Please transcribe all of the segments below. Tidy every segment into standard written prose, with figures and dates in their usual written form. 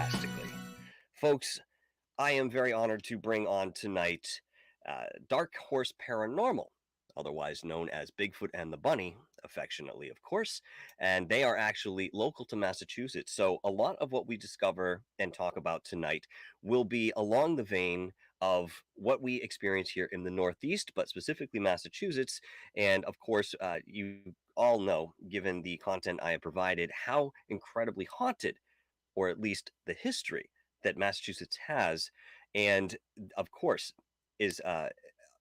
drastically. Folks, I am very honored to bring on tonight Dark Horse Paranormal, otherwise known as Bigfoot and the Bunny, affectionately, of course. And they are actually local to Massachusetts. So a lot of what we discover and talk about tonight will be along the vein of what we experience here in the Northeast, but specifically Massachusetts. And of course, you all know, given the content I have provided, how incredibly haunted, or at least the history that Massachusetts has, and of course, is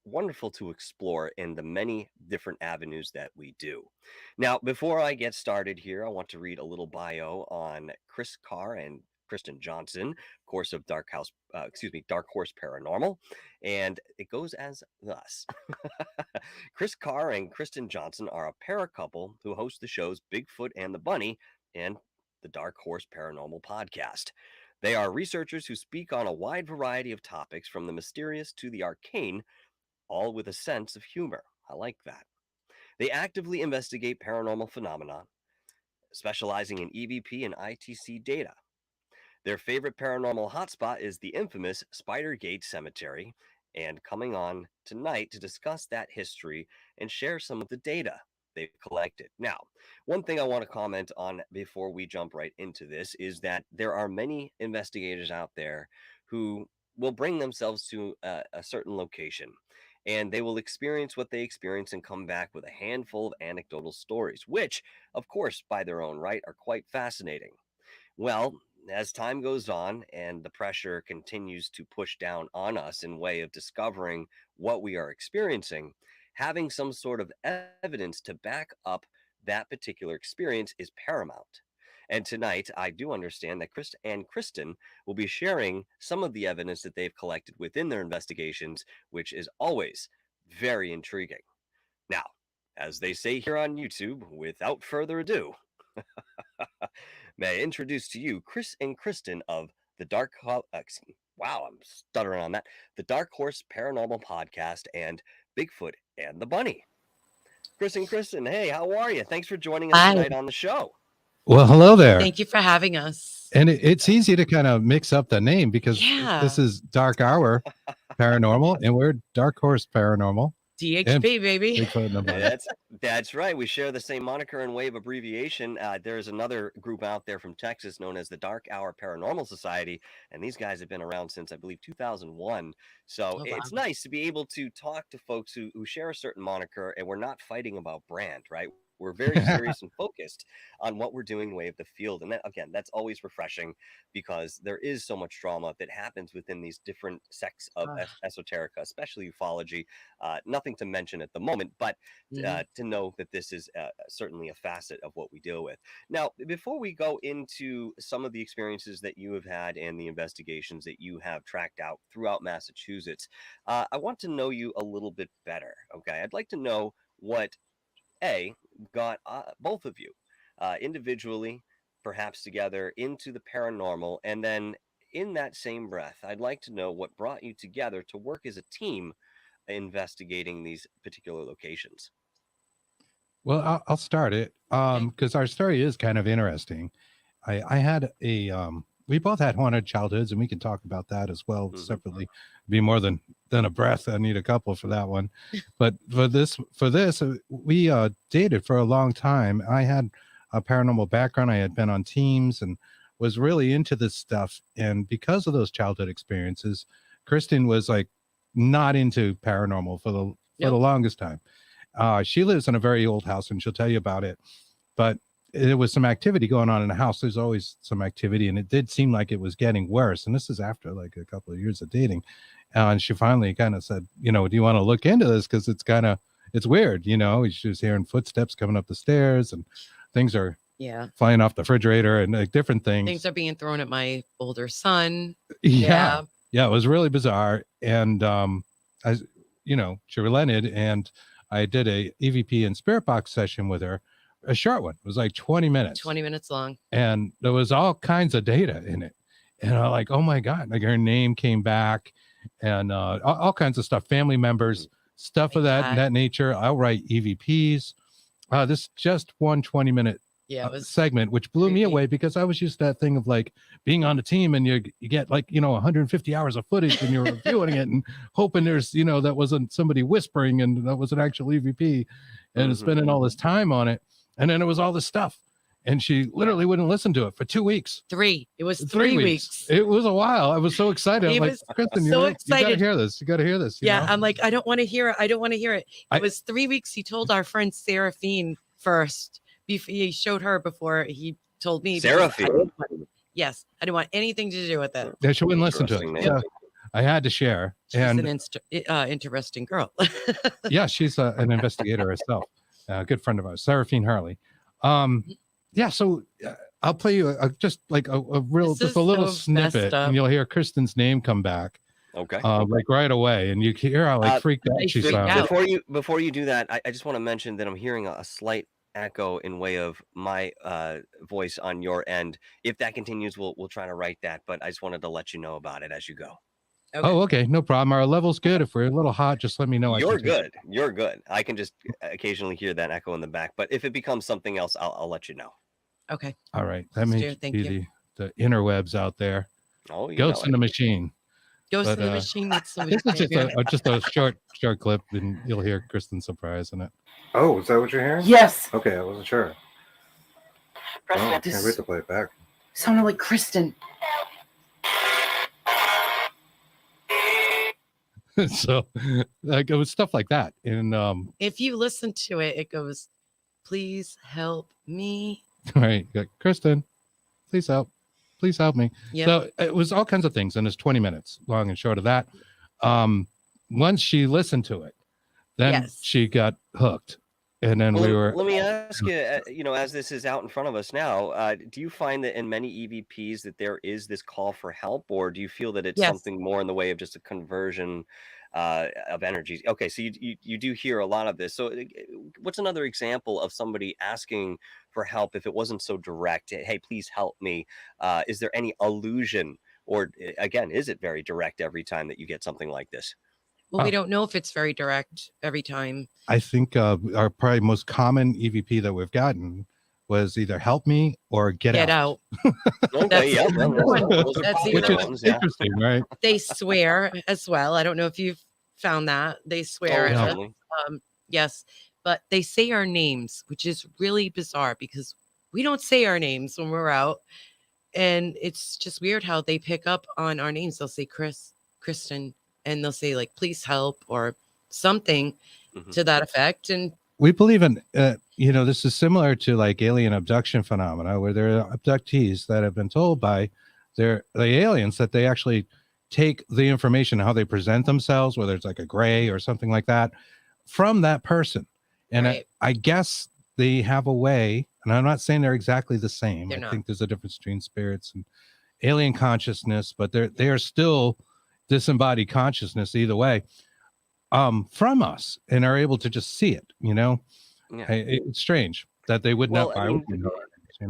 wonderful to explore in the many different avenues that we do. Now, before I get started here, I want to read a little bio on Chris Carr and Kristen Johnson, of course, of Dark Horse Paranormal, and it goes as thus. Chris Carr and Kristen Johnson are a para couple who host the shows Bigfoot and the Bunny and the Dark Horse Paranormal Podcast. They are researchers who speak on a wide variety of topics from the mysterious to the arcane, all with a sense of humor. I like that. They actively investigate paranormal phenomena, specializing in EVP and ITC data. Their favorite paranormal hotspot is the infamous Spidergates Cemetery, and coming on tonight to discuss that history and share some of the data they've collected. Now, one thing I want to comment on before we jump right into this is that there are many investigators out there who will bring themselves to a certain location, and they will experience what they experience and come back with a handful of anecdotal stories, which, of course, by their own right, are quite fascinating. Well, as time goes on and the pressure continues to push down on us in way of discovering what we are experiencing, having some sort of evidence to back up that particular experience is paramount. And tonight, I do understand that Chris and Kristen will be sharing some of the evidence that they've collected within their investigations, which is always very intriguing. Now, as they say here on YouTube, without further ado, may I introduce to you Chris and Kristen of the wow, I'm stuttering on that. The Dark Horse Paranormal Podcast and Bigfoot and the Bunny. Chris and Kristen, hey, how are you? Thanks for joining us tonight on the show. Well, hello there. Thank you for having us. And it's easy to kind of mix up the name because this is Dark Hour Paranormal and we're Dark Horse Paranormal. DHP, baby. That's right. We share the same moniker and wave abbreviation. There's another group out there from Texas known as the Dark Hour Paranormal Society, and these guys have been around since, I believe, 2001. So it's nice to be able to talk to folks who share a certain moniker, and we're not fighting about brand, right? We're very serious and focused on what we're doing in the way of the field. And that, again, that's always refreshing because there is so much drama that happens within these different sects of esoterica, especially ufology. Nothing to mention at the moment, but to know that this is certainly a facet of what we deal with. Now, before we go into some of the experiences that you have had and the investigations that you have tracked out throughout Massachusetts, I want to know you a little bit better. Okay, I'd like to know what got both of you individually, perhaps together, into the paranormal, and then in that same breath, I'd like to know what brought you together to work as a team investigating these particular locations. Well, I'll start it because our story is kind of interesting. I had we both had haunted childhoods, and we can talk about that as well separately. Be more than a breath. I need a couple for that one. But for this, we dated for a long time. I had a paranormal background. I had been on teams and was really into this stuff. And because of those childhood experiences, Kristen was like not into paranormal for the longest time. She lives in a very old house, and she'll tell you about it. But there was some activity going on in the house. There's always some activity, and it did seem like it was getting worse. And this is after like a couple of years of dating. And she finally kind of said, do you want to look into this? Because it's weird, She was hearing footsteps coming up the stairs, and things are flying off the refrigerator and like different things. Things are being thrown at my older son. Yeah, it was really bizarre. And she relented, and I did a EVP and spirit box session with her. A short one. It was like 20 minutes. 20 minutes long. And there was all kinds of data in it. And I'm like, oh my God, like her name came back and all kinds of stuff, family members, stuff of that nature. I'll write EVPs. This just one 20-minute Yeah, it was segment, which blew me creepy. away because I was used to that thing of like being on the team and you get like, 150 hours of footage and you're reviewing it and hoping there's, that wasn't somebody whispering and that was an actual EVP and spending all this time on it. And then it was all this stuff. And she literally wouldn't listen to it for 2 weeks. It was 3 weeks. It was a while. I was so excited. I'm like, Kristen, so you excited. gotta hear this. You gotta hear this. Yeah, I'm like, I don't want to hear it. I don't want to hear it. It was 3 weeks. He told our friend Seraphine first. He showed her before he told me. Seraphine. Yes, I didn't want anything to do with it. Yeah, she wouldn't listen to it. So I had to share. She's an interesting girl. Yeah, she's an investigator herself. A good friend of ours, Seraphine Harley. Yeah, so I'll play you just like a little snippet, and you'll hear Kristen's name come back. Okay. Like right away, and you hear how like freaked out she sounds. Before you do that, I just want to mention that I'm hearing a slight echo in way of my voice on your end. If that continues, we'll try to write that, but I just wanted to let you know about it as you go. Okay. Oh, okay, no problem. Our level's good. If we're a little hot, just let me know. You're good. You're good. I can just occasionally hear that echo in the back, but if it becomes something else, I'll let you know. Okay. All right. That may be the interwebs out there. Oh, Ghost in the Machine. Ghost in the Machine. That's so this is just a short clip, and you'll hear Kristen's surprise in it. Oh, is that what you're hearing? Yes. Okay, I wasn't sure. I can't wait to play it back. Sounded like Kristen. So like it was stuff like that. And if you listen to it, it goes, "Please help me." Right. Like, Kristen, please help me. Yep. So it was all kinds of things, and it's 20 minutes long and short of that. Once she listened to it, then she got hooked. And then let me ask you, as this is out in front of us now, do you find that in many EVPs that there is this call for help, or do you feel that it's something more in the way of just a conversion of energies? Okay, so you do hear a lot of this. So what's another example of somebody asking for help if it wasn't so direct? Hey, please help me. Is there any allusion, or again, is it very direct every time that you get something like this? Well, we don't know if it's very direct every time. I think our probably most common EVP that we've gotten was either help me or get out. Okay, that's interesting, right? They swear as well. I don't know if you've found that. They swear. Yes, but they say our names, which is really bizarre because we don't say our names when we're out. And it's just weird how they pick up on our names. They'll say Kristen, and they'll say like, please help or something to that effect. And we believe in, this is similar to like alien abduction phenomena where there are abductees that have been told by the aliens that they actually take the information, how they present themselves, whether it's like a gray or something like that, from that person. And I guess they have a way, and I'm not saying they're exactly the same. I think there's a difference between spirits and alien consciousness, but they are still disembodied consciousness either way from us, and are able to just see it. It's strange that they would not buy.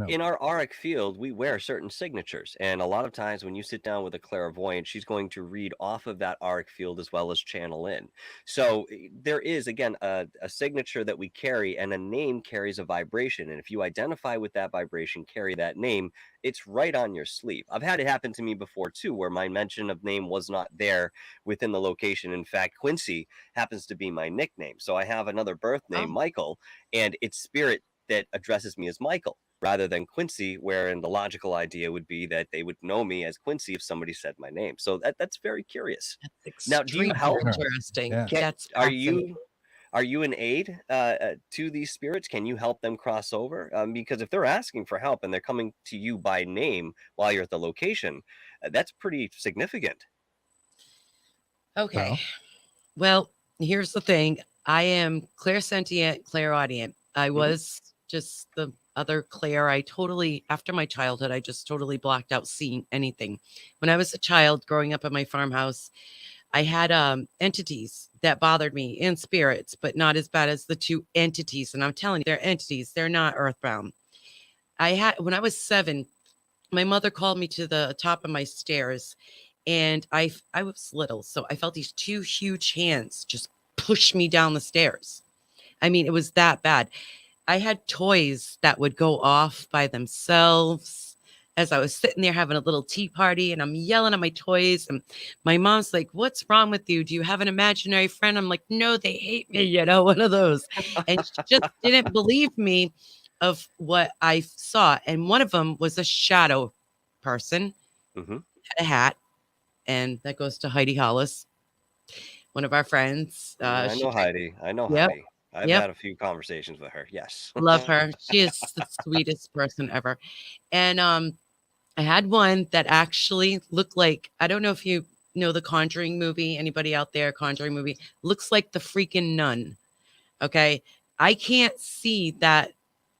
In our auric field, we wear certain signatures, and a lot of times when you sit down with a clairvoyant, she's going to read off of that auric field as well as channel in. So there is, again, a signature that we carry, and a name carries a vibration, and if you identify with that vibration, carry that name, it's right on your sleeve. I've had it happen to me before too, where my mention of name was not there within the location. In fact, Quincy happens to be my nickname, so I have another birth name, Michael, and it's spirit that addresses me as Michael rather than Quincy, wherein the logical idea would be that they would know me as Quincy if somebody said my name. So that's very curious. Now, do you help? Interesting. Yeah. Are you an aid to these spirits? Can you help them cross over? Because if they're asking for help and they're coming to you by name while you're at the location, that's pretty significant. Okay. Well, here's the thing. I am clairsentient, clairaudient. I was just the other Claire. After my childhood, I just totally blocked out seeing anything. When I was a child growing up at my farmhouse, I had entities that bothered me and spirits, but not as bad as the two entities. And I'm telling you, they're entities. They're not earthbound. When I was 7, my mother called me to the top of my stairs, and I was little. So I felt these 2 huge hands just push me down the stairs. I mean, it was that bad. I had toys that would go off by themselves as I was sitting there having a little tea party, and I'm yelling at my toys. And my mom's like, "What's wrong with you? Do you have an imaginary friend?" I'm like, "No, they hate me," one of those. And she just didn't believe me of what I saw. And one of them was a shadow person, had a hat, and that goes to Heidi Hollis, one of our friends. I know Heidi. I know Yep. Heidi. I've had a few conversations with her. Yes. Love her. She is the sweetest person ever. And I had one that actually looked like, I don't know if you know the Conjuring movie, anybody out there, Conjuring movie, looks like the freaking nun. Okay. I can't see that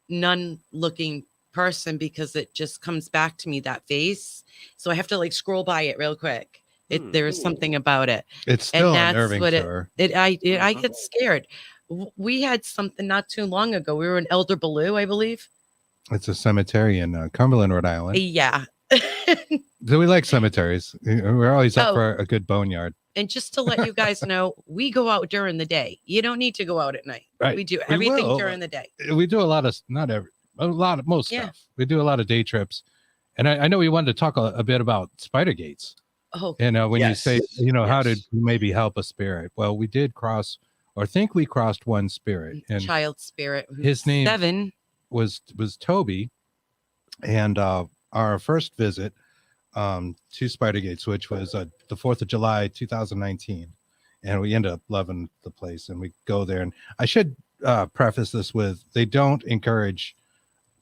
nun looking person because it just comes back to me, that face. So I have to like scroll by it real quick. There is something about it. It's still and that's unnerving what to her. I get scared. We had something not too long ago. We were in Elder Baloo, I believe. It's a cemetery in Cumberland, Rhode Island. Yeah. So we like cemeteries. We're always up for a good boneyard. And just to let you guys know, we go out during the day. You don't need to go out at night. Right. We do everything during the day. We do a lot of, most stuff. We do a lot of day trips. And I know we wanted to talk a bit about Spidergates. Oh, and when you say, how did we maybe help a spirit? Well, we did cross, or think we crossed one spirit. And child spirit. His name 7 was Toby. And our first visit to Spidergates, which was the 4th of July, 2019. And we ended up loving the place. And we go there. And I should preface this with, they don't encourage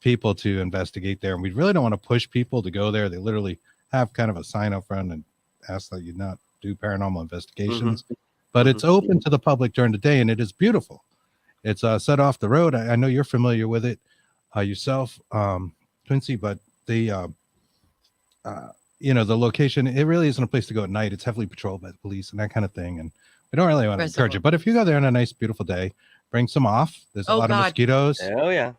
people to investigate there. And we really don't want to push people to go there. They literally have kind of a sign up front and ask that you not do paranormal investigations. But it's open to the public during the day, and it is beautiful. It's set off the road. I know you're familiar with it yourself, Quincy, but the location, it really isn't a place to go at night. It's heavily patrolled by the police and that kind of thing. And we don't really want to encourage it. But if you go there on a nice, beautiful day, bring some off. There's a lot of mosquitoes. Oh, yeah.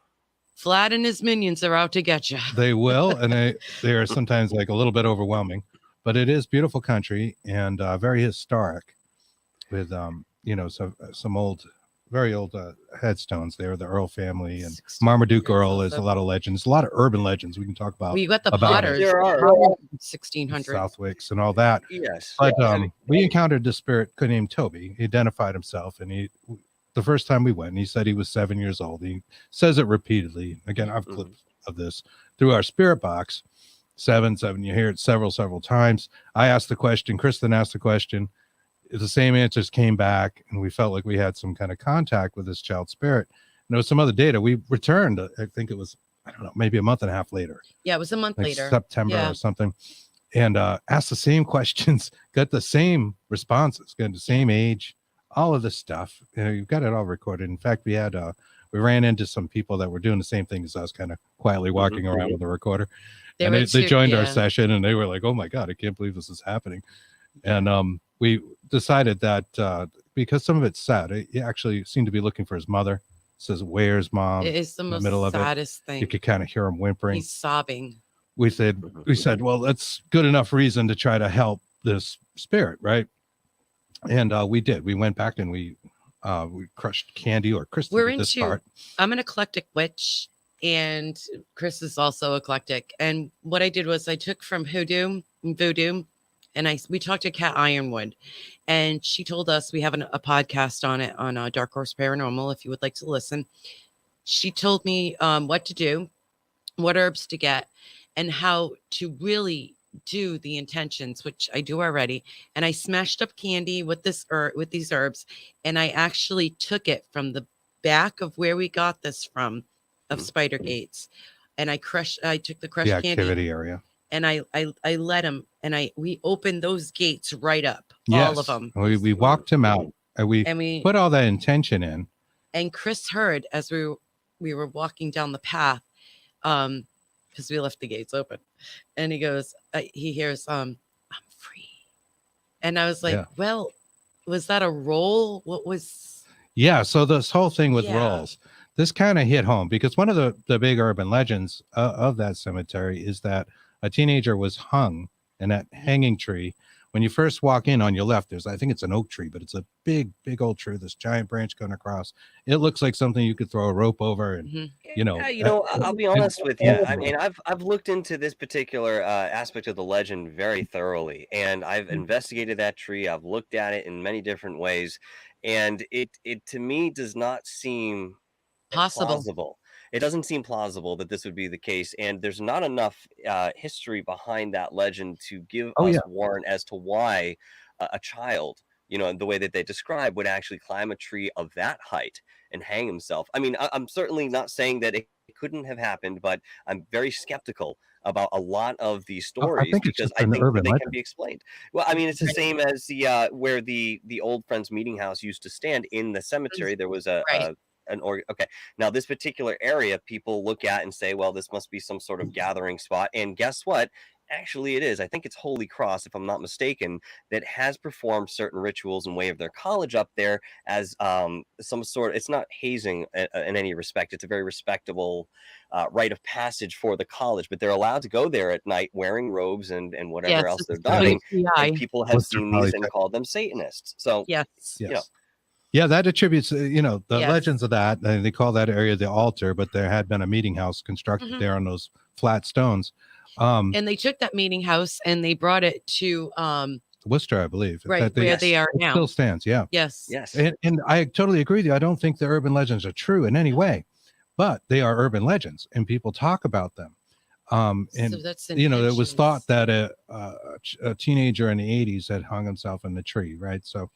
Vlad and his minions are out to get you. They will. And they are sometimes like a little bit overwhelming. But it is beautiful country and very historic with, some old, very old headstones there. The Earl family and Marmaduke Earl is a lot of legends, a lot of urban legends we can talk about. We got the Potters, there are 1600 Southwicks and all that. Yes. But we encountered this spirit named Toby. He identified himself, and the first time we went, he said he was 7 years old. He says it repeatedly. Again, I've clips of this through our spirit box. 7. You hear it several times. I asked the question. Kristen asked the question. The same answers came back, and we felt like we had some kind of contact with this child spirit. And there was some other data. We returned, I think it was, I don't know, maybe a month and a half later. Yeah, it was a month later. September or something. And asked the same questions, got the same responses, got the same age, all of this stuff. You've got it all recorded. In fact, we ran into some people that were doing the same thing as us, kind of quietly walking around with a recorder. They joined our session, and they were like, "Oh my God, I can't believe this is happening." And we decided that because some of it's sad, he actually seemed to be looking for his mother. It says, "Where's mom?" It is the most saddest thing. You could kind of hear him whimpering. He's sobbing. We said, well, that's good enough reason to try to help this spirit, right? And we did. We went back and we crushed candy, or Kristen this part. I'm an eclectic witch, and Chris is also eclectic. And what I did was I took from voodoo, and we talked to Kat Ironwood, and she told us, we have a podcast on it on Dark Horse Paranormal, if you would like to listen. She told me what to do, what herbs to get, and how to really do the intentions, which I do already. And I smashed up candy with these herbs, and I actually took it from the back of where we got this from, of Spidergates, and I took the crushed candy activity area, and I let him, and we opened those gates right up, all of them. We walked him out, and we put all that intention in. And Chris heard as we were walking down the path, because we left the gates open, and he goes, he hears, "I'm free," and I was like, "Well, was that a roll? What was?" Yeah. So this whole thing with rolls, this kind of hit home, because one of the big urban legends of that cemetery is that a teenager was hung in that hanging tree when you first walk in on your left, I think it's an oak tree, but it's a big old tree, this giant branch going across. It looks like something you could throw a rope over, and I'll be honest with you. I mean, I've looked into this particular aspect of the legend very thoroughly, and I've investigated that tree. I've looked at it in many different ways, and it to me does not seem plausible. It doesn't seem plausible that this would be the case, and there's not enough history behind that legend to give us warrant as to why a child, the way that they describe, would actually climb a tree of that height and hang himself. I mean, I'm certainly not saying that it couldn't have happened, but I'm very skeptical about a lot of these stories because I think they can be explained. Well, I mean, it's the same as the where the old Friends Meeting House used to stand in the cemetery. There was okay. Now, this particular area, people look at and say, well, this must be some sort of gathering spot. And guess what? Actually, it is. I think it's Holy Cross, if I'm not mistaken, that has performed certain rituals in way of their college up there as some sort. It's not hazing in any respect. It's a very respectable rite of passage for the college, but they're allowed to go there at night wearing robes and whatever else they're doing. And people have seen these and called them Satanists. So, yeah, that attributes, the legends of that. They call that area the altar, but there had been a meeting house constructed there on those flat stones. And they took that meeting house and they brought it to Worcester, I believe. Right, where they are now. It still stands, yeah. Yes. And I totally agree with you. I don't think the urban legends are true in any way, but they are urban legends, and people talk about them. And so that's it was thought that a teenager in the 80s had hung himself in the tree, right? So,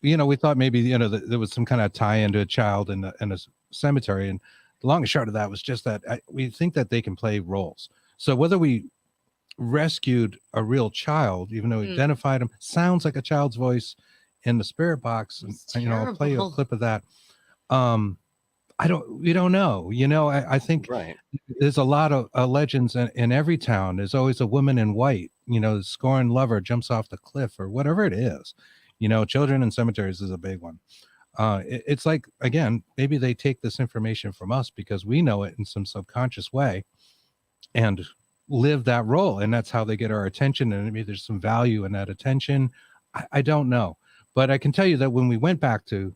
we thought maybe there was some kind of tie into a child in a cemetery, and the long and short of that was just that we think that they can play roles. So whether we rescued a real child, even though we identified him, sounds like a child's voice in the spirit box, and I'll play you a clip of that. We don't know. I think there's a lot of legends in every town. There's always a woman in white, the scorned lover jumps off the cliff or whatever it is. Children in cemeteries is a big one. It's like, again, maybe they take this information from us because we know it in some subconscious way and live that role. And that's how they get our attention. And maybe there's some value in that attention. I don't know. But I can tell you that when we went back to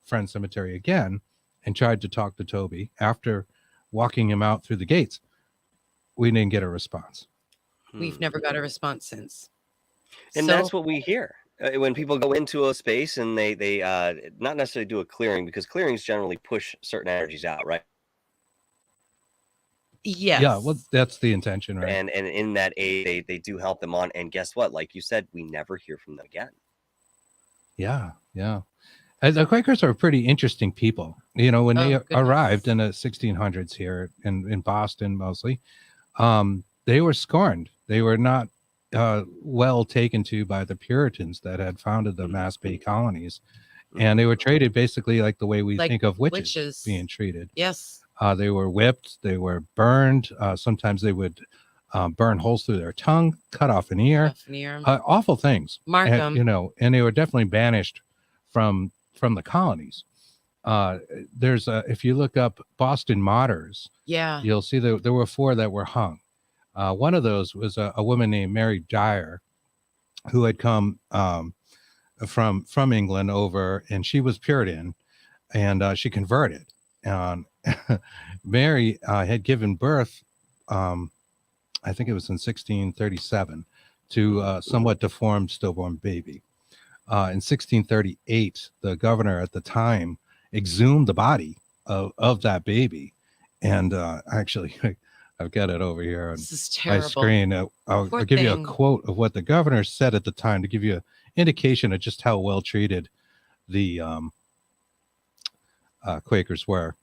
Friends Cemetery again and tried to talk to Toby after walking him out through the gates, we didn't get a response. We've never got a response since. And that's what we hear. When people go into a space and they not necessarily do a clearing, because clearings generally push certain energies out, right? Yes. Yeah, well, that's the intention, right? And in that aid, they do help them on. And guess what? Like you said, we never hear from them again. Yeah. And the Quakers are pretty interesting people. When they arrived in the 1600s here in Boston, mostly, they were scorned. They were not well taken to by the Puritans that had founded the Mass Bay colonies, and they were treated basically like the way we think of witches being treated. Yes. They were whipped, they were burned. Sometimes they would burn holes through their tongue, cut off an ear. Awful things. Markham. And they were definitely banished from the colonies. There's if you look up Boston martyrs, you'll see that there were 4 that were hung. One of those was a woman named Mary Dyer, who had come from England over, and she was Puritan, and she converted. Mary had given birth, I think it was in 1637, to a somewhat deformed stillborn baby. In 1638, the governor at the time exhumed the body of that baby, and actually. I've got it over here on my screen. I'll give you a quote of what the governor said at the time to give you an indication of just how well treated the Quakers were.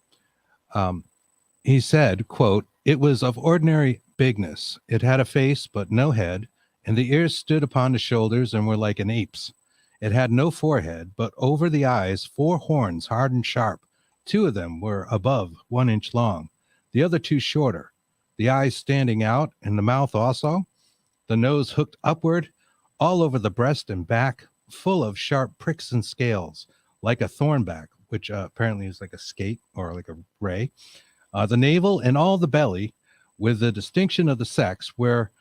He said, quote, "It was of ordinary bigness. It had a face, but no head, and the ears stood upon the shoulders and were like an ape's. It had no forehead, but over the eyes 4 horns, hard and sharp. 2 of them were above 1 inch long, the other 2 shorter. The eyes standing out, and the mouth also, the nose hooked upward, all over the breast and back, full of sharp pricks and scales, like a thornback," which apparently is like a skate or like a ray. "The navel and all the belly, with the distinction of the sex, were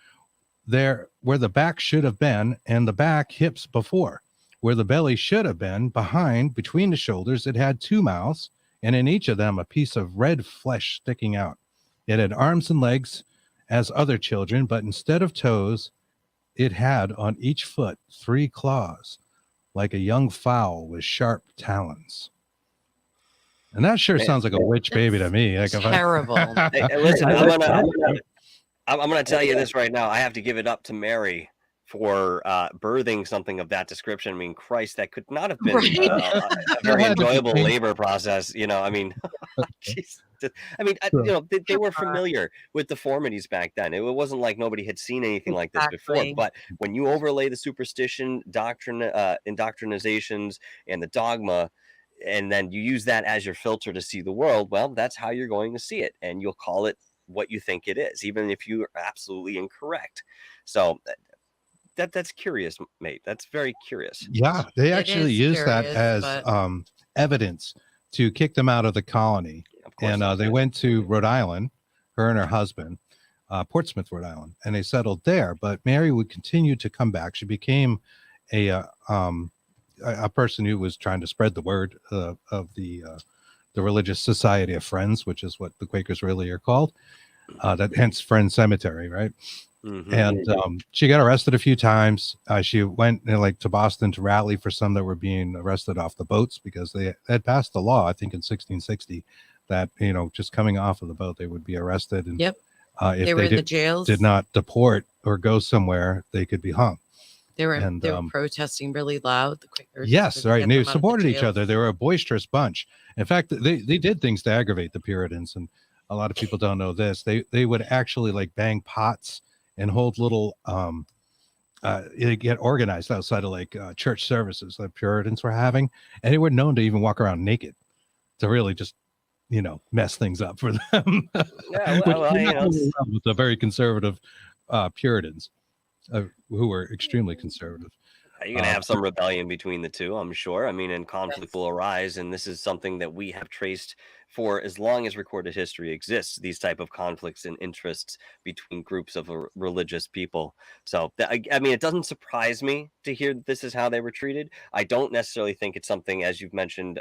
there where the back should have been, and the back hips before. Where the belly should have been, behind, between the shoulders, it had 2 mouths, and in each of them a piece of red flesh sticking out. It had arms and legs as other children, but instead of toes, it had on each foot 3 claws, like a young fowl with sharp talons. And that sure sounds like a witch baby to me. Like terrible. Hey, listen, I'm gonna tell you this right now. I have to give it up to Mary for birthing something of that description. I mean, Christ, that could not have been a very enjoyable labor process. You know, I mean, geez. I mean, you know, they were familiar with deformities back then. It wasn't like nobody had seen anything like this before. But when you overlay the superstition, indoctrinations, and the dogma, and then you use that as your filter to see the world, well, that's how you're going to see it. And you'll call it what you think it is, even if you are absolutely incorrect. So that's curious, mate. That's very curious. Yeah, they actually use that as evidence to kick them out of the colony. And they went to Rhode Island, her and her husband, Portsmouth, Rhode Island, and they settled there. But Mary would continue to come back. She became a person who was trying to spread the word of the Religious Society of Friends, which is what the Quakers really are called. That hence Friends Cemetery, right? Mm-hmm. And she got arrested a few times. She went to Boston to rally for some that were being arrested off the boats, because they had passed the law, I think in 1660, that, you know, just coming off of the boat, they would be arrested. And if they were in the jails, did not deport or go somewhere, they could be hung. They were protesting really loud. The Quakers. Yes, right. And they supported each other. They were a boisterous bunch. In fact, they did things to aggravate the Puritans. And a lot of people don't know this. They would actually like bang pots and hold little get organized outside of like church services that Puritans were having. And they were known to even walk around naked to really just, you know, mess things up for them. Yeah, well, with the very conservative Puritans who were extremely conservative. You're going to have some rebellion between the two, I'm sure. I mean, and conflict will arise. And this is something that we have traced for as long as recorded history exists, these type of conflicts and interests between groups of religious people. So, I mean, it doesn't surprise me to hear that this is how they were treated. I don't necessarily think it's something, as you've mentioned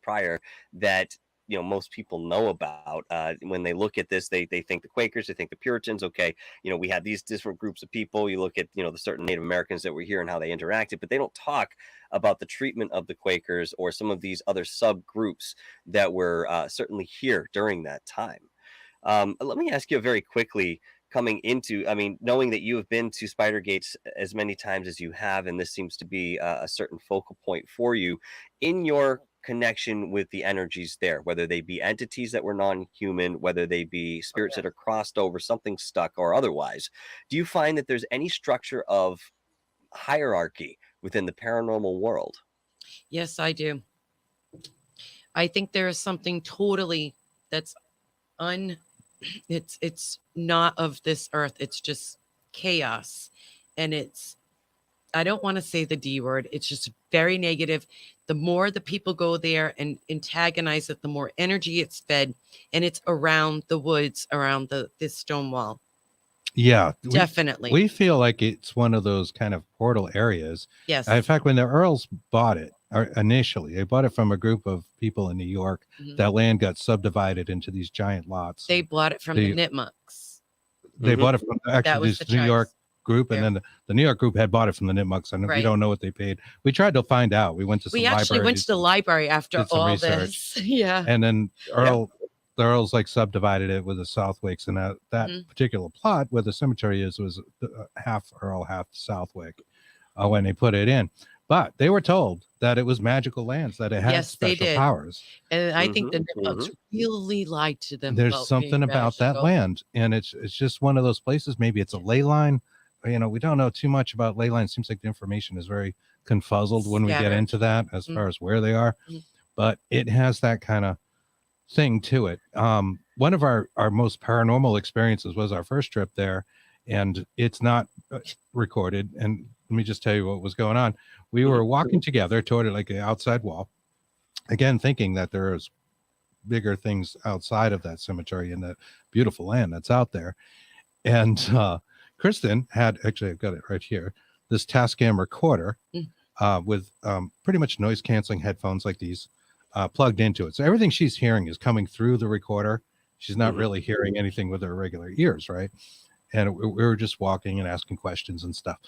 prior, that, you know, most people know about. When they look at this, they think the Quakers, they think the Puritans. Okay, you know, we had these different groups of people. You look at, you know, the certain Native Americans that were here and how they interacted, but they don't talk about the treatment of the Quakers or some of these other subgroups that were certainly here during that time. Let me ask you very quickly, coming into, I mean, knowing that you have been to Spidergates as many times as you have, and this seems to be a certain focal point for you in your connection with the energies there, whether they be entities that were non-human, whether they be spirits that are crossed over, something stuck or otherwise. Do you find that there's any structure of hierarchy within the paranormal world? Yes, I do. I think there is something totally that's it's not of this earth. It's just chaos. And I don't want to say the D word. It's just very negative. The more the people go there and antagonize it, the more energy it's fed, and it's around the woods, around this stone wall. Yeah, definitely. We feel like it's one of those kind of portal areas. Yes. In fact, when the Earls bought it, or initially, they bought it from a group of people in New York. Mm-hmm. That land got subdivided into these giant lots. They bought it from the Nipmucks. They bought it from actually this New York group, and then the New York group had bought it from the Nipmucks, and we don't know what they paid. We tried to find out. We went to we actually went to the library after all research. This. Yeah. And then the Earls like subdivided it with the Southwicks, and that particular plot where the cemetery was half Earl, half Southwick when they put it in. But they were told that it was magical lands, that it had special powers. And I think the Nipmucks really lied to them. There's something about that land, and it's just one of those places. Maybe it's a ley line. You know, we don't know too much about ley lines. Seems like the information is very confuzzled when we get into that as far as where they are. But it has that kind of thing to it. One of our most paranormal experiences was our first trip there, and it's not recorded. And let me just tell you what was going on. We were walking together toward like an outside wall, again, thinking that there is bigger things outside of that cemetery and that beautiful land that's out there. And Kristen had, actually, I've got it right here, this Tascam recorder with pretty much noise canceling headphones like these plugged into it. So everything she's hearing is coming through the recorder. She's not really hearing anything with her regular ears, right? And we were just walking and asking questions and stuff.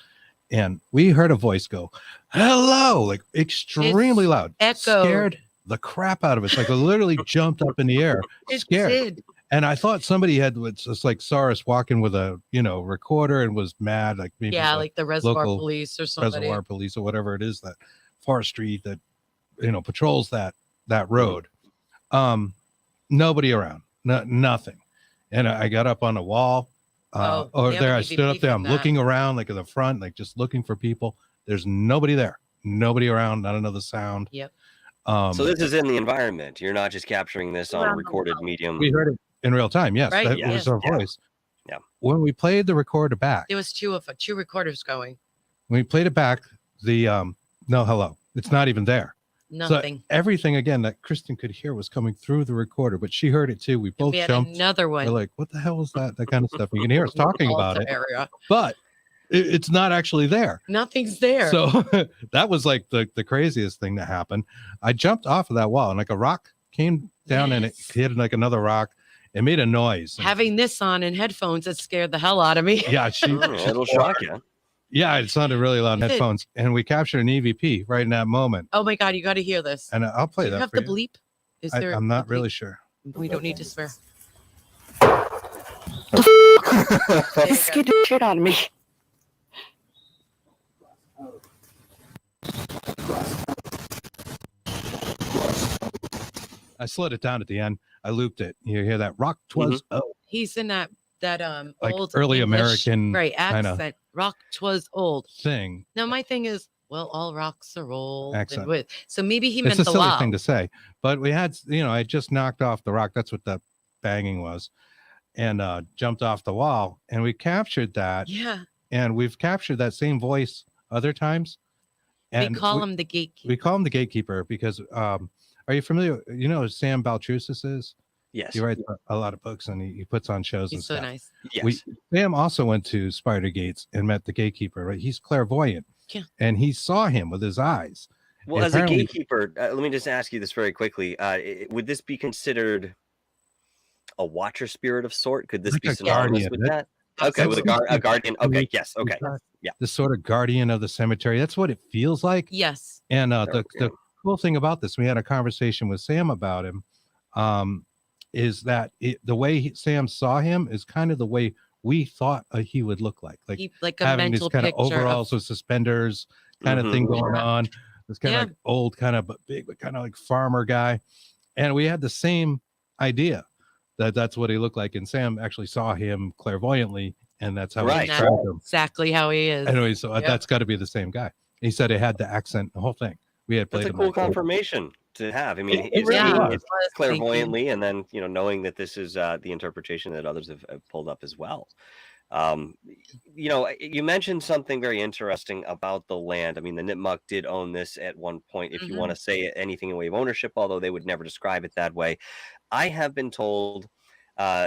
And we heard a voice go, hello, like extremely loud. Echoed. Scared the crap out of us. Like, it literally jumped up in the air, scared. Did. And I thought somebody had just like saw us walking with a, recorder and was mad. Like maybe like the reservoir local police or somebody. Reservoir police or whatever it is, that forestry that, patrols that road. Nobody around, nothing. And I got up on the wall. I stood up there. I'm looking around, like in the front, like just looking for people. There's nobody there, nobody around, not another sound. Yep. So this is in the environment. You're not just capturing this on a recorded medium. We heard it in real time. Yes, right? That was our voice. Yeah. When we played the recorder back, there was two recorders going. When we played it back, the no hello. It's not even there. Nothing. So everything again that Kristen could hear was coming through the recorder, but she heard it too. We both jumped. Another one. We're like, what the hell is that? That kind of stuff. You can hear us talking about it, area. but it's not actually there. Nothing's there. So that was like the craziest thing that happened. I jumped off of that wall and like a rock came down and it hit like another rock. It made a noise. Having this on in headphones, it scared the hell out of me. Yeah, it'll shock you. Yeah, it sounded really loud in headphones, and we captured an EVP right in that moment. Oh my God, you got to hear this. And I'll play that. Do you have the bleep? Is there? I'm not really sure. We don't need to swear. It scared the shit out of me. I slowed it down at the end. I looped it. You hear that? Rock twas old. He's in that like old early English, American accent. Rock twas old thing. Now my thing is, well, all rocks are old. Accent. So maybe he It's meant a the silly wow. thing to say, but we had, I just knocked off the rock. That's what that banging was, and jumped off the wall, and we captured that. Yeah. And we've captured that same voice other times. And we call him the gatekeeper. We call him the gatekeeper because are you familiar? You know who Sam Baltrusis is? Yes. He writes a lot of books and he puts on shows and He's so stuff. nice. Yes. Sam also went to Spidergates and met the gatekeeper, right? He's clairvoyant. Yeah. And he saw him with his eyes. Well, and as a gatekeeper, let me just ask you this very quickly. Would this be considered a watcher spirit of sort? Could this like be a synonymous guardian, with that? Okay, with a guardian. Okay, yes. Okay. Yeah. The sort of guardian of the cemetery. That's what it feels like. Yes. And the cool thing about this, we had a conversation with Sam about him, is that the way Sam saw him is kind of the way we thought he would look like a having mental this kind of picture overalls with suspenders kind of thing going on. This kind of like old, kind of big, but kind of like farmer guy. And we had the same idea that's what he looked like. And Sam actually saw him clairvoyantly, and that's how he described him. Exactly how he is. Anyway, so that's got to be the same guy. He said it had the accent, the whole thing. We had played. That's a cool confirmation to have. I mean, it's clairvoyantly, and then knowing that this is the interpretation that others have pulled up as well. You mentioned something very interesting about the land. I mean, the Nipmuc did own this at one point. If you want to say anything in way of ownership, although they would never describe it that way, I have been told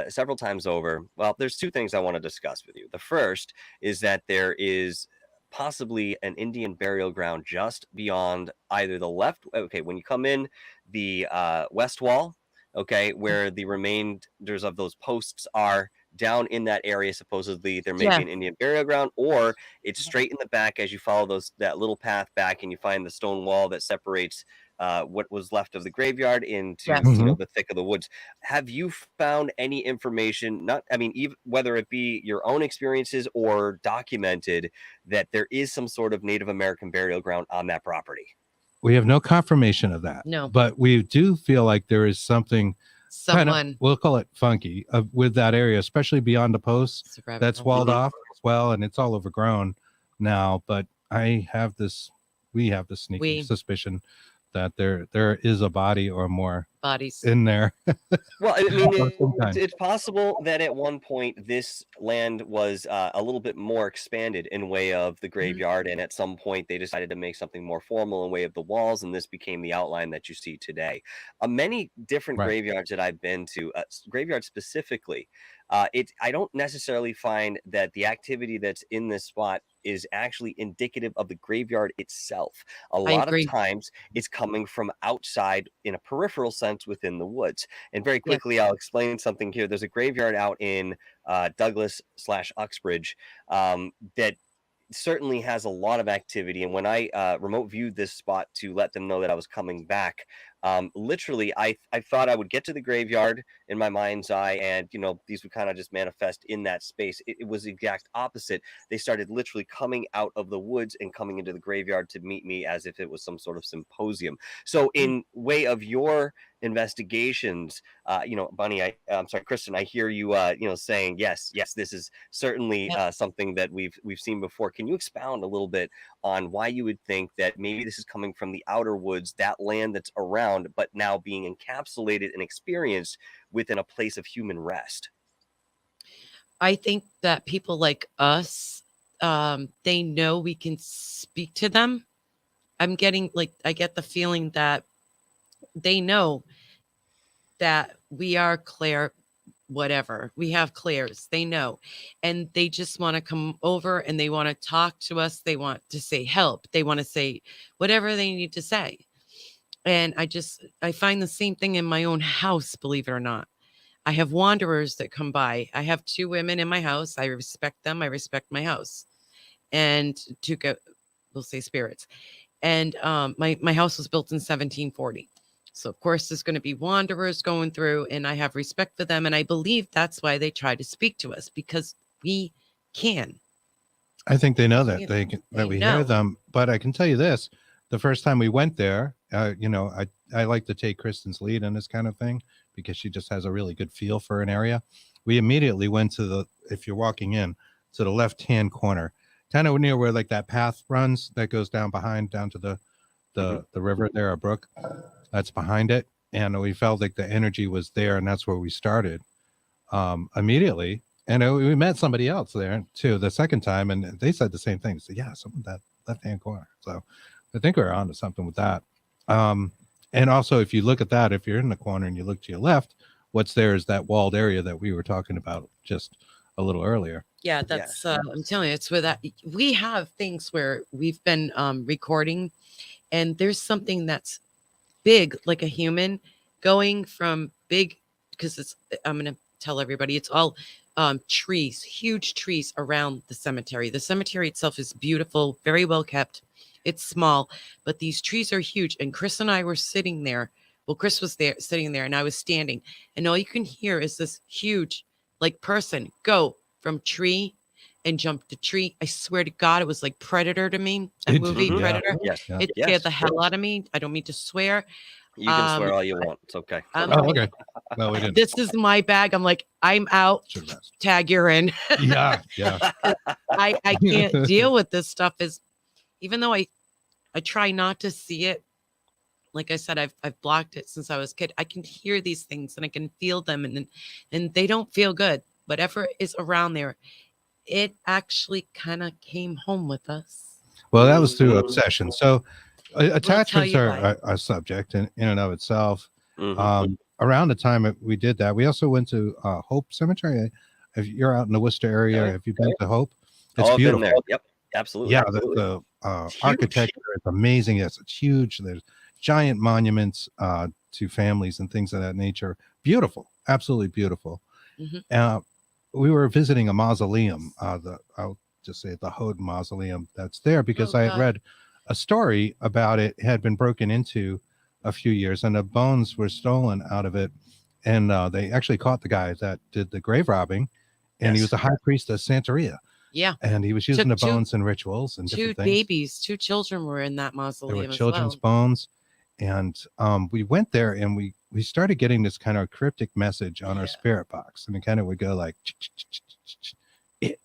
several times over. Well, there's two things I want to discuss with you. The first is that there is possibly an Indian burial ground just beyond either the left. Okay, when you come in the west wall, okay, where the remainders of those posts are, down in that area, supposedly there may be an Indian burial ground, or it's straight in the back as you follow that little path back, and you find the stone wall that separates what was left of the graveyard into the thick of the woods. Have you found any information, even whether it be your own experiences or documented, that there is some sort of Native American burial ground on that property? We have no confirmation of that. No. But we do feel like there is something we'll call it funky with that area, especially beyond the posts. That's walled off as well, and it's all overgrown now. But we have this sneaky suspicion that there is a body or more bodies in there. Well, I mean, Sometimes. it's possible that at one point this land was a little bit more expanded in way of the graveyard, and at some point they decided to make something more formal in way of the walls, and this became the outline that you see today. Many different Right. graveyards that I've been to, graveyards specifically, I don't necessarily find that the activity that's in this spot is actually indicative of the graveyard itself. A I lot of agree. times it's coming from outside in a peripheral sense within the woods. And very Yeah. quickly, I'll explain something here. There's a graveyard out in Douglas/Uxbridge that certainly has a lot of activity. And when I remote viewed this spot to let them know that I was coming back, literally, I thought I would get to the graveyard in my mind's eye, and these would kind of just manifest in that space. It was the exact opposite. They started literally coming out of the woods and coming into the graveyard to meet me as if it was some sort of symposium. So, in way of your investigations, Bunny, I'm sorry, Kristen, I hear you, saying yes, this is certainly something that we've seen before. Can you expound a little bit on why you would think that maybe this is coming from the outer woods, that land that's around, but now being encapsulated and experienced within a place of human rest? I think that people like us, they know we can speak to them. I get the feeling that they know that we are Claire, whatever. We have Claires, they know. And they just want to come over and they want to talk to us. They want to say help. They want to say whatever they need to say. And I find the same thing in my own house, believe it or not. I have wanderers that come by. I have 2 women in my house. I respect them. I respect my house. And we'll say spirits. And my house was built in 1740. So, of course, there's going to be wanderers going through, and I have respect for them. And I believe that's why they try to speak to us, because we can. I think they know that we hear them. But I can tell you this: the first time we went there, I like to take Kristen's lead in this kind of thing because she just has a really good feel for an area. We immediately went to if you're walking in, to the left-hand corner, kind of near where like that path runs that goes down to the river there, a brook that's behind it. And we felt like the energy was there, and that's where we started immediately. And we met somebody else there too the second time, and they said the same thing. They said, yeah, someone that left-hand corner. So I think we're onto something with that. And also, if you look at that, if you're in the corner and you look to your left, what's there is that walled area that we were talking about just a little earlier. Yeah, that's I'm telling you, it's where that we have things where we've been recording, and there's something that's big, like a human, going from big, because I'm going to tell everybody, it's all trees, huge trees around the cemetery. The cemetery itself is beautiful, very well kept. It's small, but these trees are huge. And Chris and I were sitting there. Well, Chris was there, sitting there, and I was standing. And all you can hear is this huge, person go from tree and jump to tree. I swear to God, it was like Predator to me. That movie, Predator. Yes. It scared the hell out of me. I don't mean to swear. You can swear all you want. It's okay. Okay. No, we didn't. This is my bag. I'm like, I'm out. Tag, you're in. Yeah. I can't deal with this stuff. Even though I try not to see it. Like I said, I've blocked it since I was a kid. I can hear these things and I can feel them, and they don't feel good. Whatever is around there, it actually kind of came home with us. Well, that was through obsession. So attachments are a subject in and of itself. Around the time we did that, we also went to Hope Cemetery. If you're out in the Worcester area, have you been to Hope? It's beautiful. Been there. Yep, absolutely. Yeah, the architecture is amazing. Yes, it's huge. There's giant monuments to families and things of that nature. Beautiful, absolutely beautiful. We were visiting a mausoleum. I'll just say the Hode Mausoleum that's there because I had read a story about it. Had been broken into a few years, and the bones were stolen out of it. And they actually caught the guy that did the grave robbing, and he was a high priest of Santeria. Yeah, and he was using the bones in rituals and different things. 2 children were in that mausoleum. There were children's bones, and we went there, and we started getting this kind of cryptic message on our spirit box, and it kind of would go like, it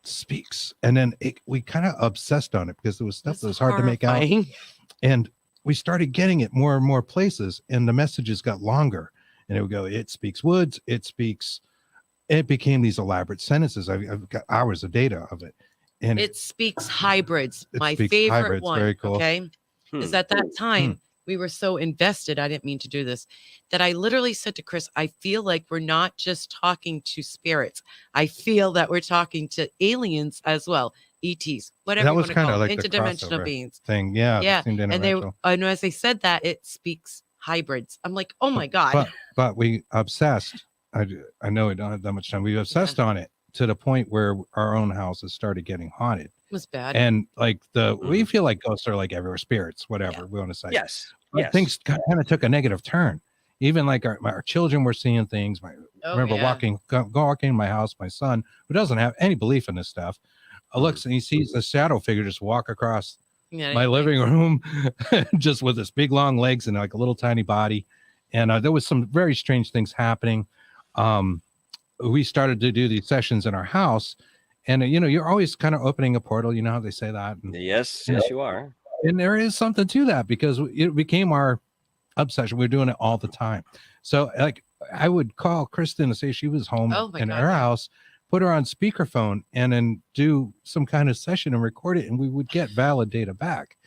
speaks, and then we kind of obsessed on it because there was stuff that was hard to make out, and we started getting it more and more places, and the messages got longer, and it would go, it speaks woods, it became these elaborate sentences. I've got hours of data of it. And it speaks hybrids. My speaks favorite hybrids. one, Very cool. okay, is at that time we were so invested. I didn't mean to do this, that I literally said to Chris, I feel like we're not just talking to spirits. I feel that we're talking to aliens as well, ETs, whatever that you was want to kind call of them, like interdimensional the beings thing. Yeah. Yeah, Seemed and as they said that, it speaks hybrids. I'm like, oh my god. But we obsessed. I know we don't have that much time. We obsessed on it to the point where our own houses started getting haunted. It was bad. And like we feel like ghosts are like everywhere, spirits, whatever we want to say. Yes. Things kind of took a negative turn. Even like our children were seeing things. I remember walking in my house, my son, who doesn't have any belief in this stuff, looks and he sees a shadow figure just walk across my living room, just with this big long legs and like a little tiny body. And there was some very strange things happening. We started to do these sessions in our house, and you're always kind of opening a portal. You know how they say that? And, yes, you are. And there is something to that, because it became our obsession. We're doing it all the time. So like I would call Kristen to say she was home in her house, put her on speakerphone, and then do some kind of session and record it, and we would get valid data back.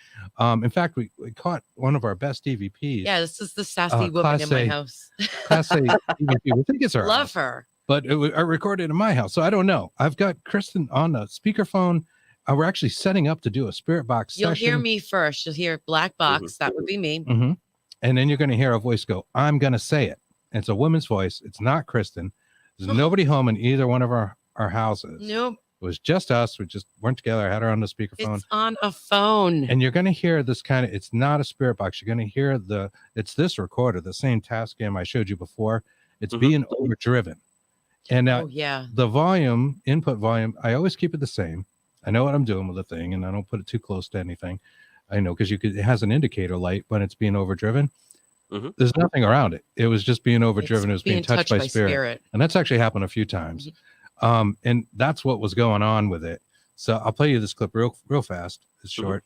In fact, we caught one of our best EVPs. Yeah, this is the sassy woman in my house. Class A EVP. We think it's her. Love her. But I recorded in my house, so I don't know. I've got Kristen on the speakerphone. We're actually setting up to do a spirit box You'll session. hear me first. You'll hear black box. That would be me. And then you're going to hear a voice go, I'm going to say it. It's a woman's voice. It's not Kristen. There's nobody home in either one of our houses. Nope. It was just us. We just weren't together. I had her on the speakerphone. It's on a phone. And you're going to hear this kind of, it's not a spirit box. You're going to hear it's this recorder, the same Tascam I showed you before. It's being overdriven. And the volume, input volume, I always keep it the same. I know what I'm doing with the thing, and I don't put it too close to anything. I know, because it has an indicator light when it's being overdriven. There's nothing around it. It was just being overdriven. It was being touched by spirit. And that's actually happened a few times. And that's what was going on with it. So I'll play you this clip real fast. It's short.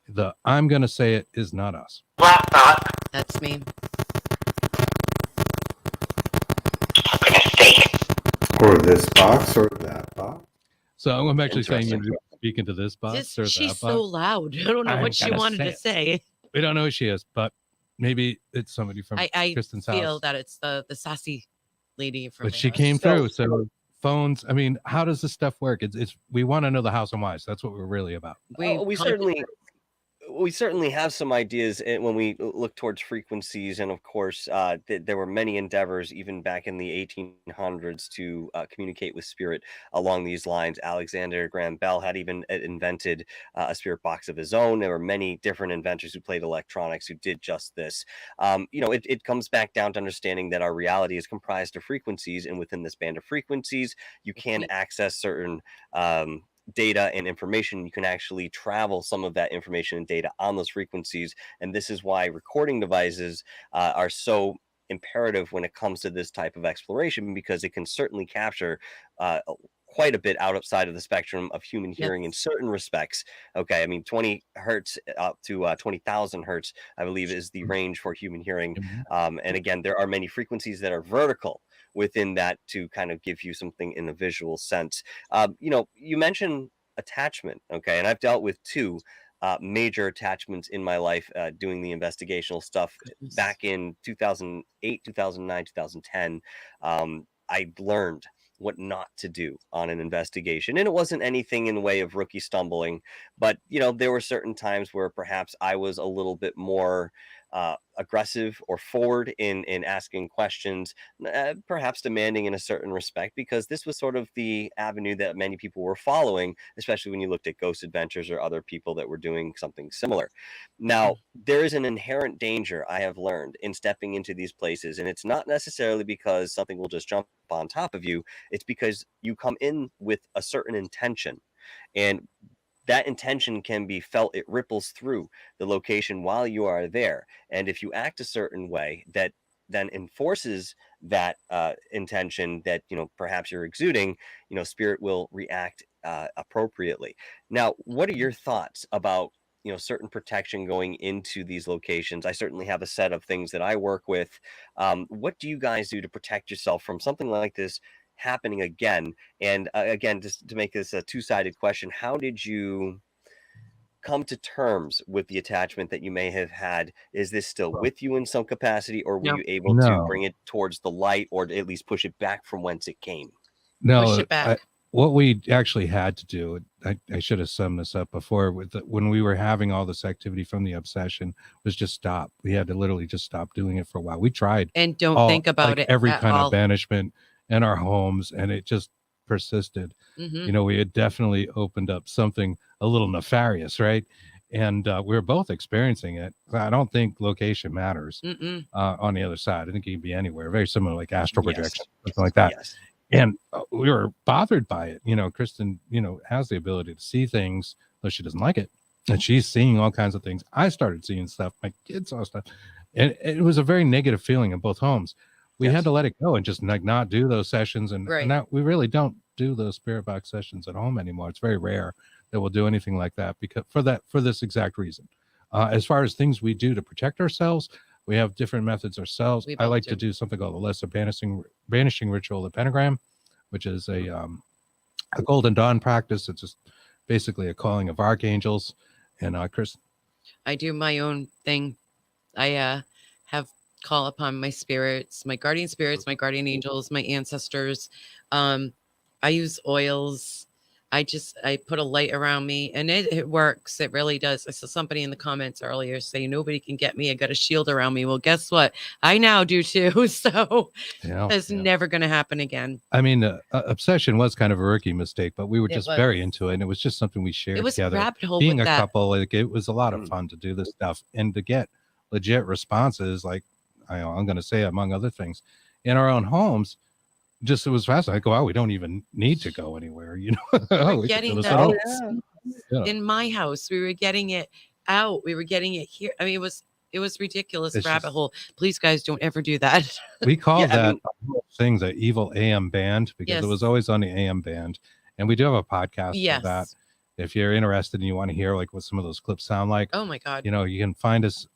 The I'm going to say it is not us. That's me. Or this box or that box. So I'm actually saying you're speaking to this box or that she's box. so loud. I don't know what she wanted to say. We don't know who she is, but maybe it's somebody from Kristen's house. I feel that it's the sassy lady from. But she came through. So phones. I mean, how does this stuff work? It's we want to know the hows and whys. That's what we're really about. We certainly have some ideas when we look towards frequencies, and of course, there were many endeavors even back in the 1800s to communicate with spirit along these lines. Alexander Graham Bell had even invented a spirit box of his own. There were many different inventors who played electronics who did just this. It comes back down to understanding that our reality is comprised of frequencies, and within this band of frequencies, you can access certain data and information. You can actually travel some of that information and data on those frequencies, and this is why recording devices are so imperative when it comes to this type of exploration, because it can certainly capture quite a bit outside of the spectrum of human hearing in certain respects. Okay, I mean 20 hertz up to 20,000 hertz, I believe, is the range for human hearing. And again, there are many frequencies that are vertical within that to kind of give you something in a visual sense. You mentioned attachment, okay, and I've dealt with two major attachments in my life doing the investigational stuff back in 2008, 2009, 2010. I learned what not to do on an investigation, and it wasn't anything in the way of rookie stumbling, but there were certain times where perhaps I was a little bit more aggressive or forward in asking questions, perhaps demanding in a certain respect, because this was sort of the avenue that many people were following, especially when you looked at Ghost Adventures or other people that were doing something similar. Now, there is an inherent danger I have learned in stepping into these places, and it's not necessarily because something will just jump on top of you. It's because you come in with a certain intention, and that intention can be felt. It ripples through the location while you are there. And if you act a certain way, that then enforces that intention that, perhaps you're exuding, spirit will react appropriately. Now, what are your thoughts about, certain protection going into these locations. I certainly have a set of things that I work with. What do you guys do to protect yourself from something like this happening again? And again, just to make this a two-sided question, how did you come to terms with the attachment that you may have had? Is this still with you in some capacity, or were No. you able to No. bring it towards the light, or at least push it back from whence it came? No, Push it back. what we actually had to do, I should have summed this up before, when we were having all this activity from the obsession, was just stop. We had to literally just stop doing it for a while. We tried And don't think about it every at kind all. of banishment in our homes, and it just persisted. Mhm. We had definitely opened up something a little nefarious, right? And we were both experiencing it. I don't think location matters on the other side. I think you can be anywhere, very similar, like astral projection, something like that. Yes. And we were bothered by it. Kristen, has the ability to see things, though she doesn't like it. And she's seeing all kinds of things. I started seeing stuff. My kids saw stuff. And it was a very negative feeling in both homes. We had to let it go and just not do those sessions. And now we really don't do those spirit box sessions at home anymore. It's very rare that we'll do anything like that because for this exact reason. As far as things we do to protect ourselves, we have different methods ourselves. I like to do something called the lesser banishing ritual, the pentagram, which is a Golden Dawn practice. It's just basically a calling of archangels. And Chris, I do my own thing. I have call upon my spirits, my guardian spirits, my guardian angels, my ancestors. I use oils. I put a light around me, and it works. It really does. I saw somebody in the comments earlier say nobody can get me. I got a shield around me. Well, guess what? I now do too. So it's never going to happen again. I mean, obsession was kind of a rookie mistake, but we were just very into it, and it was just something we shared together. Rabbit hole Being with a couple, it was a lot of fun to do this stuff and to get legit responses. Like I'm going to say, among other things, in our own homes. Just it was fascinating. I go, we don't even need to go anywhere, We're getting that in my house. We were getting it out. We were getting it here. I mean, it was ridiculous. Rabbit hole. Please, guys, don't ever do that. We call that thing the evil AM band because it was always on the AM band, and we do have a podcast for that. If you're interested and you want to hear like what some of those clips sound like, oh my God, you can find us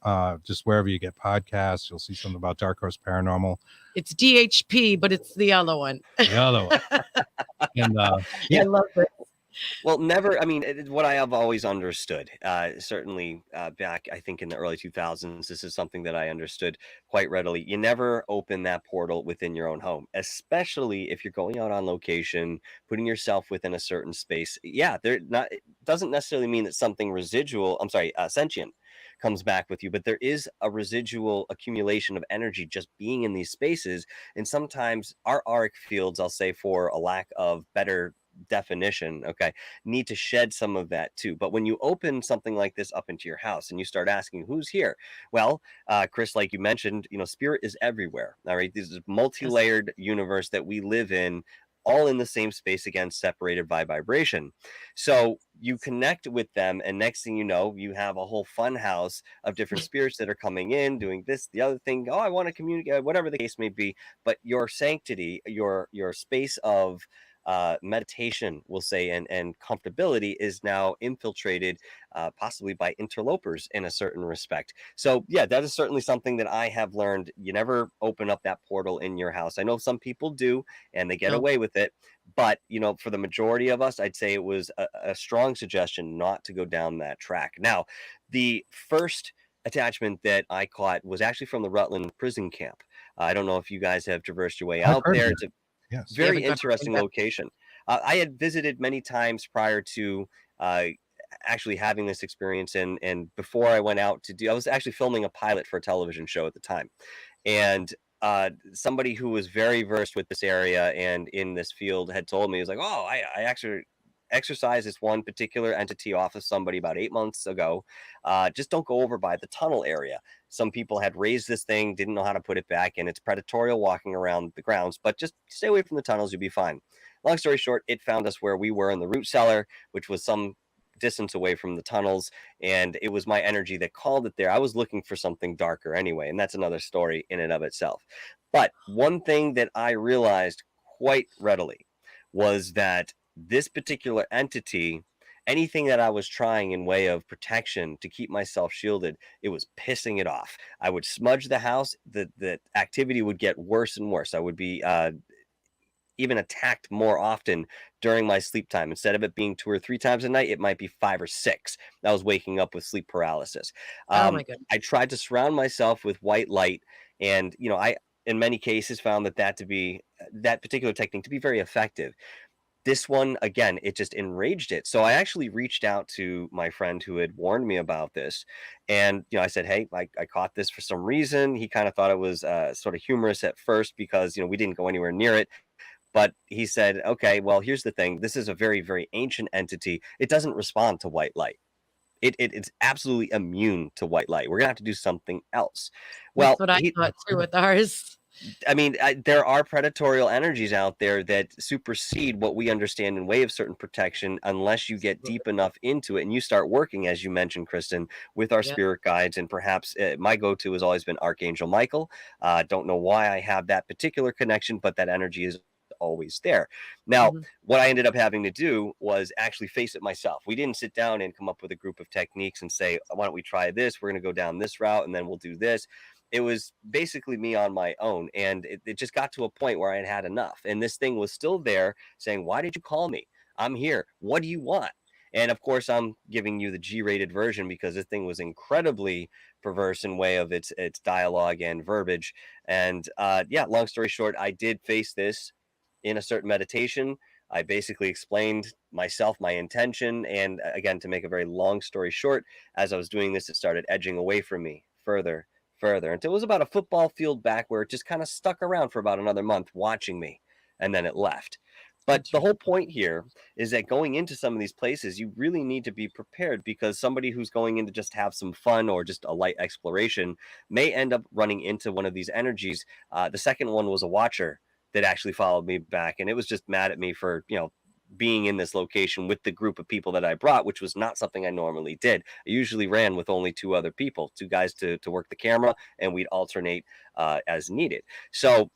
just wherever you get podcasts. You'll see something about Dark Horse Paranormal. It's DHP, but it's the other one. The other one. And I love it. Well, never. I mean, what I have always understood, certainly back, I think in the early 2000s, this is something that I understood quite readily. You never open that portal within your own home, especially if you're going out on location, putting yourself within a certain space. Yeah, it doesn't necessarily mean that something sentient comes back with you, but there is a residual accumulation of energy just being in these spaces. And sometimes our auric fields, I'll say for a lack of better definition, need to shed some of that too. But when you open something like this up into your house and you start asking who's here, well, Chris, like you mentioned, spirit is everywhere. All right, this is a multi-layered universe that we live in, all in the same space, again, separated by vibration. So you connect with them, and next thing you know, you have a whole fun house of different spirits that are coming in, doing this, the other thing. Oh, I want to communicate, whatever the case may be. But your sanctity, your space of meditation, we'll say, and comfortability is now infiltrated possibly by interlopers in a certain respect. So yeah, that is certainly something that I have learned. You never open up that portal in your house. I know some people do and they get away with it, but for the majority of us, I'd say it was a strong suggestion not to go down that track. Now, the first attachment that I caught was actually from the Rutland prison camp. I don't know if you guys have traversed your way out there. It's a very interesting location. I had visited many times prior to actually having this experience, and before I went out I was actually filming a pilot for a television show at the time, and somebody who was very versed with this area and in this field had told me, he was like, oh, I actually exorcised this one particular entity off of somebody about 8 months ago. Just don't go over by the tunnel area. Some people had raised this thing, didn't know how to put it back, and it's predatorial walking around the grounds, but just stay away from the tunnels, you'll be fine. Long story short, it found us where we were in the root cellar, which was some distance away from the tunnels, and it was my energy that called it there. I was looking for something darker anyway, and that's another story in and of itself. But one thing that I realized quite readily was that this particular entity, anything that I was trying in way of protection to keep myself shielded, it was pissing it off. I would smudge the house. The activity would get worse and worse. I would be even attacked more often during my sleep time. Instead of it being 2 or 3 times a night, it might be 5 or 6. I was waking up with sleep paralysis. Oh my goodness. I tried to surround myself with white light, and I in many cases found that particular technique to be very effective. This one, again, it just enraged it. So I actually reached out to my friend who had warned me about this. And, I said, hey, I caught this for some reason. He kind of thought it was sort of humorous at first because, we didn't go anywhere near it. But he said, okay, well, here's the thing. This is a very, very ancient entity. It doesn't respond to white light. It's absolutely immune to white light. We're going to have to do something else. Well, that's what I thought too with ours. I mean, there are predatorial energies out there that supersede what we understand in way of certain protection unless you get deep enough into it and you start working, as you mentioned, Kristen, with our spirit guides. And perhaps my go-to has always been Archangel Michael. Don't know why I have that particular connection, but that energy is always there. Now, what I ended up having to do was actually face it myself. We didn't sit down and come up with a group of techniques and say, why don't we try this? We're going to go down this route and then we'll do this. It was basically me on my own. And it just got to a point where I had had enough. And this thing was still there saying, why did you call me? I'm here. What do you want? And of course, I'm giving you the G-rated version because this thing was incredibly perverse in way of its dialogue and verbiage. And long story short, I did face this in a certain meditation. I basically explained myself, my intention. And again, to make a very long story short, as I was doing this, it started edging away from me further, until it was about a football field back where it just kind of stuck around for about another month watching me. And then it left. But the whole point here is that going into some of these places, you really need to be prepared because somebody who's going in to just have some fun or just a light exploration may end up running into one of these energies. The second one was a watcher that actually followed me back. And it was just mad at me for, being in this location with the group of people that I brought, which was not something I normally did. I usually ran with only 2 other people, 2 guys to work the camera, and we'd alternate as needed. So,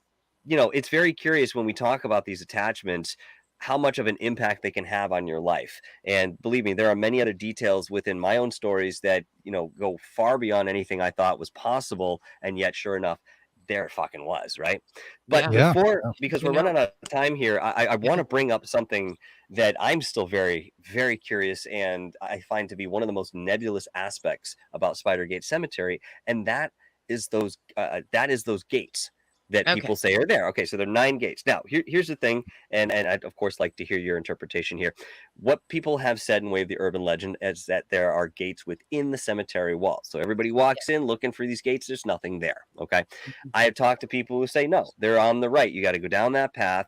it's very curious when we talk about these attachments, how much of an impact they can have on your life. And believe me, there are many other details within my own stories that, go far beyond anything I thought was possible. And yet, sure enough, there it fucking was, right? But because we're running out of time here, I want to bring up something that I'm still very, very curious and I find to be one of the most nebulous aspects about Spidergate Cemetery, and that is those gates that people say are there. Okay, so there are 9 gates. Now, here's the thing, and I'd of course like to hear your interpretation here. What people have said in way of the urban legend is that there are gates within the cemetery walls. So everybody walks in looking for these gates. There's nothing there. Okay, I have talked to people who say no, they're on the right. You got to go down that path,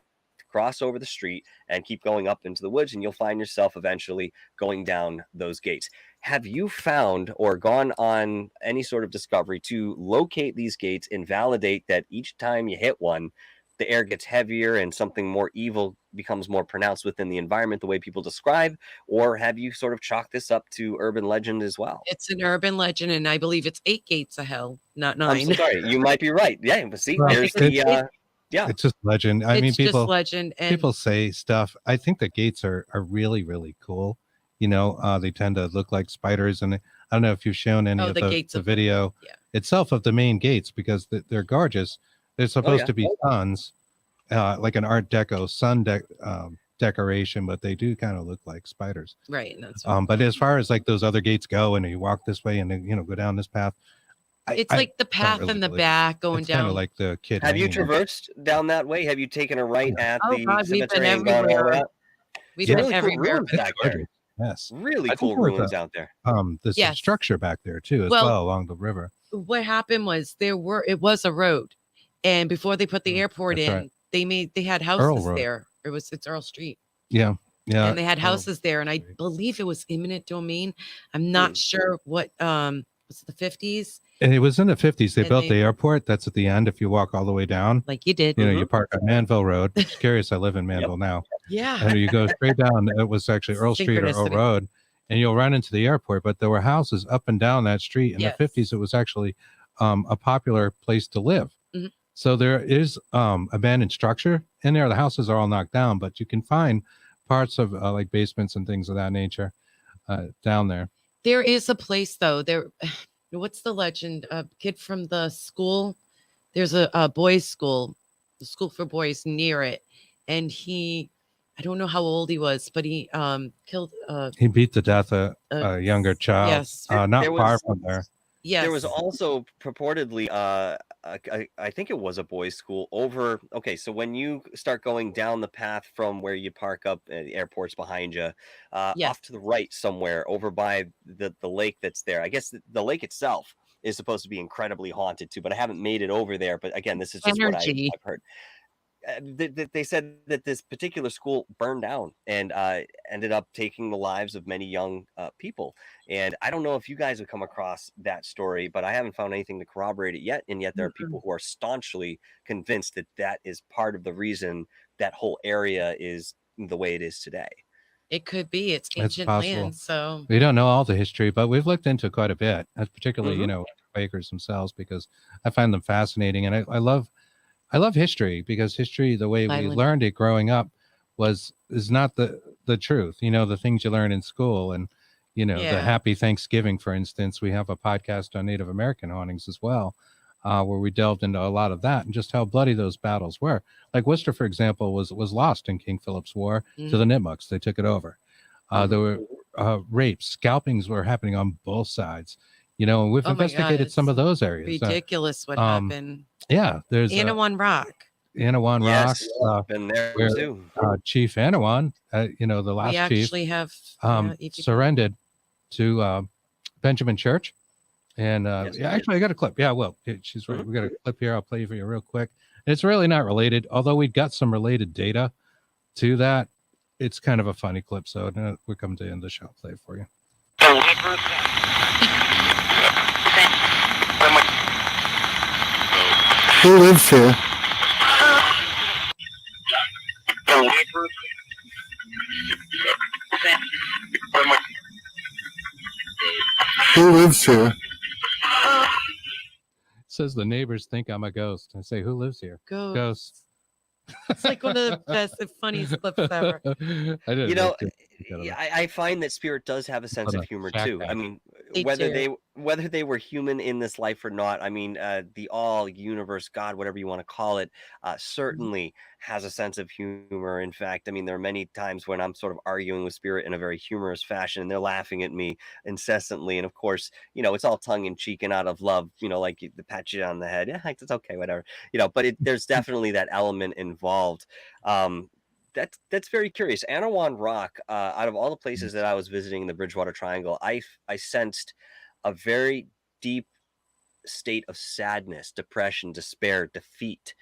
cross over the street, and keep going up into the woods, and you'll find yourself eventually going down those gates. Have you found or gone on any sort of discovery to locate these gates and validate that each time you hit one, the air gets heavier and something more evil becomes more pronounced within the environment the way people describe? Or have you sort of chalked this up to urban legend as well? It's an urban legend, and I believe it's 8 gates of hell, not 9. I'm so sorry. You might be right. Yeah, but see, there's it's just legend. I mean, people just legend, and people say stuff. I think the gates are really, really cool. They tend to look like spiders, and I don't know if you've shown any of the video itself of the main gates because they're gorgeous. They're supposed to be suns, like an Art Deco sun decoration, but they do kind of look like spiders. Right. And that's but as far as like those other gates go, and you walk this way and then go down this path. It's like the path in the back going down. Kind of like the kid. Have you traversed down that way? Have you taken a right at the cemetery and gone all that? We've been everywhere back there. Yes, really cool ruins out there. There's some structure back there too, as well along the river. What happened was it was a road, and before they put the airport in, they had houses there. It's Earl Street. Yeah, and they had houses there, and I believe it was eminent domain. I'm not sure what was it the 50s. And it was in the 50s. They built the airport. That's at the end. If you walk all the way down, like you did, you park on Manville Road. It's curious. I live in Manville now. Yeah. And you go straight down. It was actually Earl Street or Earl Road, and you'll run into the airport. But there were houses up and down that street. In the 50s, it was actually a popular place to live. Mm-hmm. So there is abandoned structure in there. The houses are all knocked down, but you can find parts of like basements and things of that nature. down there. There is a place though. There, what's the legend? A kid from the school. There's a boys' school, the school for boys near it, and I don't know how old he was, but he killed. He beat to death a younger child. Yes. Not far from there. Yes. There was also purportedly, I think it was a boys' school over. Okay, so when you start going down the path from where you park up, the airport's behind you, Yes. off to the right somewhere, over by the lake that's there. I guess the lake itself is supposed to be incredibly haunted too, but I haven't made it over there. But again, this is just what I've heard. They said that this particular school burned down and ended up taking the lives of many young people. And I don't know if you guys have come across that story, but I haven't found anything to corroborate it yet. And yet there are people who are staunchly convinced that that is part of the reason that whole area is the way it is today. It could be. It's ancient land, so we don't know all the history, but we've looked into quite a bit, particularly Quakers themselves, because I find them fascinating, and I love history, because history, the way we learned it growing up, is not the truth. The things you learn in school, and the Happy Thanksgiving, for instance. We have a podcast on Native American hauntings as well, where we delved into a lot of that and just how bloody those battles were. Like Worcester, for example, was lost in King Philip's War to the Nipmucs. They took it over. There were rapes, scalpings were happening on both sides. And we've investigated some of those areas. Ridiculous what happened. Yeah, there's Anawan Rock. Anawan Yes, Rock. been there where, too. Chief Anawan, the last we actually chief, have surrendered to Benjamin Church. And actually, I got a clip. Yeah, well, she's right. We got a clip here. I'll play for you real quick. It's really not related, although we got some related data to that. It's kind of a funny clip, so we're coming to the end of the show. I'll play it for you. Who lives here? Who lives here? It says the neighbors think I'm a ghost. I say, who lives here? Ghosts. It's like one of the best and funniest clips ever. I find that spirit does have a sense of humor too. I mean, whether they were human in this life or not, I mean, the all universe, God, whatever you want to call it, certainly has a sense of humor. In fact, I mean, there are many times when I'm sort of arguing with spirit in a very humorous fashion, and they're laughing at me incessantly. And of course, it's all tongue in cheek and out of love, like the pat you on the head. Yeah, it's okay, whatever, but there's definitely that element involved. That's very curious. Anawan Rock, out of all the places that I was visiting in the Bridgewater Triangle, I sensed a very deep state of sadness, depression, despair, defeat,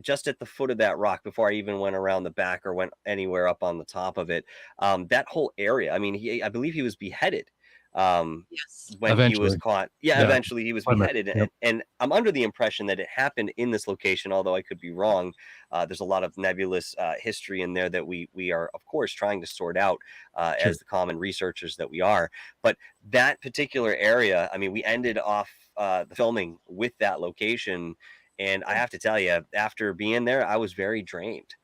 just at the foot of that rock before I even went around the back or went anywhere up on the top of it. That whole area, I mean, I believe he was beheaded when he was caught. Eventually he was beheaded. And I'm under the impression that it happened in this location, although I could be wrong. There's a lot of nebulous history in there that we are, of course, trying to sort out as the common researchers that we are. But that particular area, I mean, we ended off the filming with that location. And I have to tell you, after being there, I was very drained.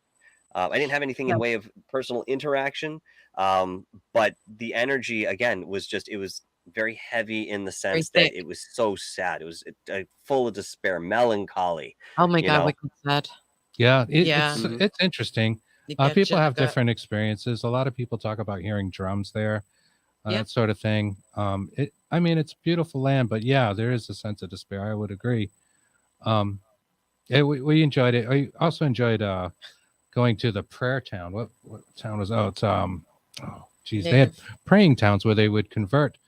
I didn't have anything in the way of personal interaction. But the energy, again, it was very heavy in the sense that it was so sad. It was full of despair, melancholy. Oh my God, what was that? Yeah, it's interesting. People have different experiences. A lot of people talk about hearing drums there, that sort of thing. It's beautiful land, but yeah, there is a sense of despair. I would agree. We enjoyed it. I also enjoyed going to the prayer town. What town was? They had praying towns where they would convert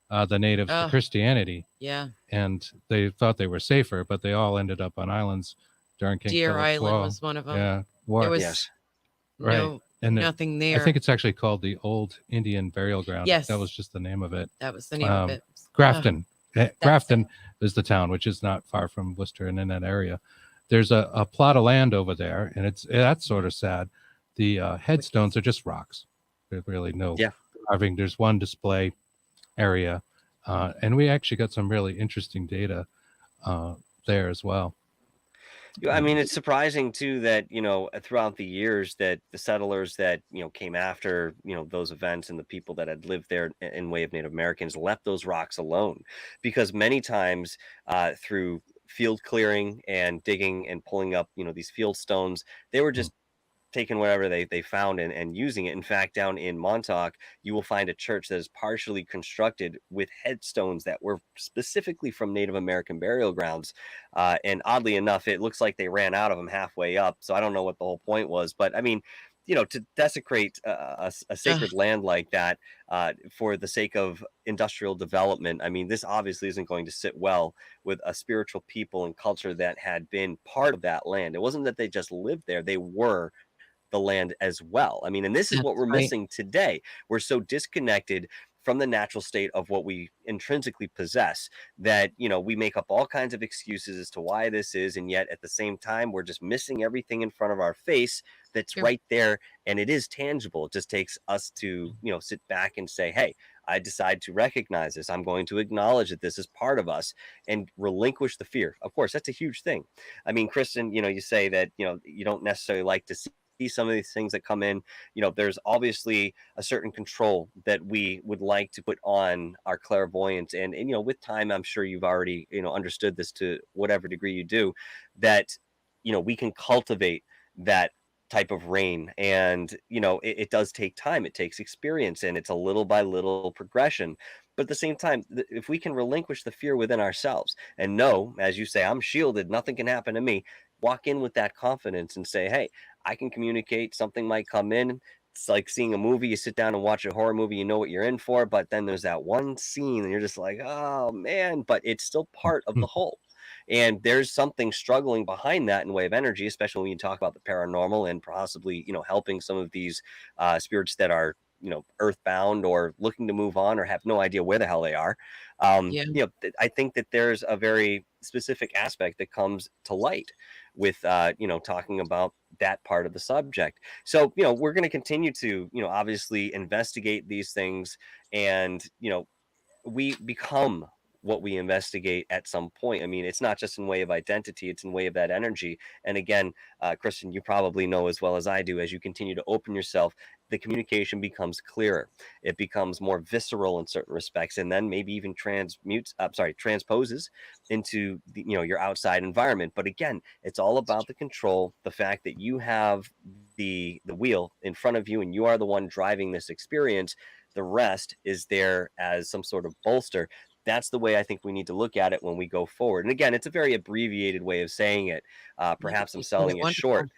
the natives to Christianity. Yeah. And they thought they were safer, but they all ended up on islands during King Deer Philip's Island War. was one of them. Yeah. There was nothing there. I think it's actually called the Old Indian Burial Ground. Yes. That was just the name of it. That was the name of it. Grafton. Grafton is the town, which is not far from Worcester and in that area. There's a plot of land over there, and that's sort of sad. The headstones are just rocks. There's really no carving. There's one display area, and we actually got some really interesting data there as well. Yeah, I mean, it's surprising too that, throughout the years that the settlers that, came after, those events and the people that had lived there in way of Native Americans left those rocks alone because many times through field clearing and digging and pulling up, these field stones, they were Mm. just taking whatever they found and using it. In fact, down in Montauk, you will find a church that is partially constructed with headstones that were specifically from Native American burial grounds. And oddly enough, it looks like they ran out of them halfway up. So I don't know what the whole point was. But I mean, to desecrate a sacred land like that for the sake of industrial development, I mean, this obviously isn't going to sit well with a spiritual people and culture that had been part of that land. It wasn't that they just lived there, they were the land as well. I mean, and this is what That's we're right. missing today. We're so disconnected from the natural state of what we intrinsically possess that, we make up all kinds of excuses as to why this is. And yet at the same time, we're just missing everything in front of our face that's True. right there. And it is tangible. It just takes us to, sit back and say, hey, I decide to recognize this. I'm going to acknowledge that this is part of us and relinquish the fear. Of course, that's a huge thing. I mean, Kristen, you say that, you don't necessarily like to see some of these things that come in. There's obviously a certain control that we would like to put on our clairvoyance, and with time, I'm sure you've already understood this to whatever degree you do, that we can cultivate that type of rain. And it does take time, it takes experience, and it's a little by little progression. But at the same time, if we can relinquish the fear within ourselves and know, as you say, I'm shielded, nothing can happen to me, walk in with that confidence and say, hey, I can communicate, something might come in. It's like seeing a movie. You sit down and watch a horror movie, you know what you're in for, but then there's that one scene and you're just like, oh man, but it's still part of the whole. And there's something struggling behind that in way of energy, especially when you talk about the paranormal and possibly, helping some of these spirits that are, earthbound or looking to move on or have no idea where the hell they are. Yeah. I think that there's a very specific aspect that comes to light with, talking about that part of the subject. So, we're going to continue to, obviously investigate these things and, we become what we investigate at some point. I mean, it's not just in way of identity, it's in way of that energy. And again, Kristen, you probably know as well as I do, as you continue to open yourself, the communication becomes clearer. It becomes more visceral in certain respects, and then maybe even transposes into your outside environment. But again, it's all about the control, the fact that you have the wheel in front of you and you are the one driving this experience. The rest is there as some sort of bolster. That's the way I think we need to look at it when we go forward. And again, it's a very abbreviated way of saying it. Perhaps I'm You said selling it wonderful. short.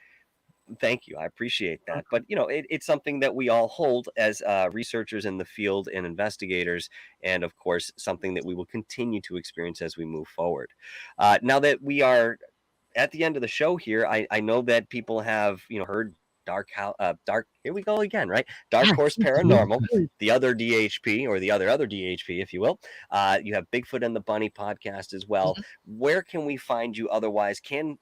Thank you. I appreciate that. But, it's something that we all hold as researchers in the field and investigators. And of course, something that we will continue to experience as we move forward. Now that we are at the end of the show here, I know that people have, heard dark, here we go again, right? Dark Horse Paranormal, the other DHP, or the other DHP, if you will. You have Bigfoot and the Bunny podcast as well. Mhm. Where can we find you otherwise? Can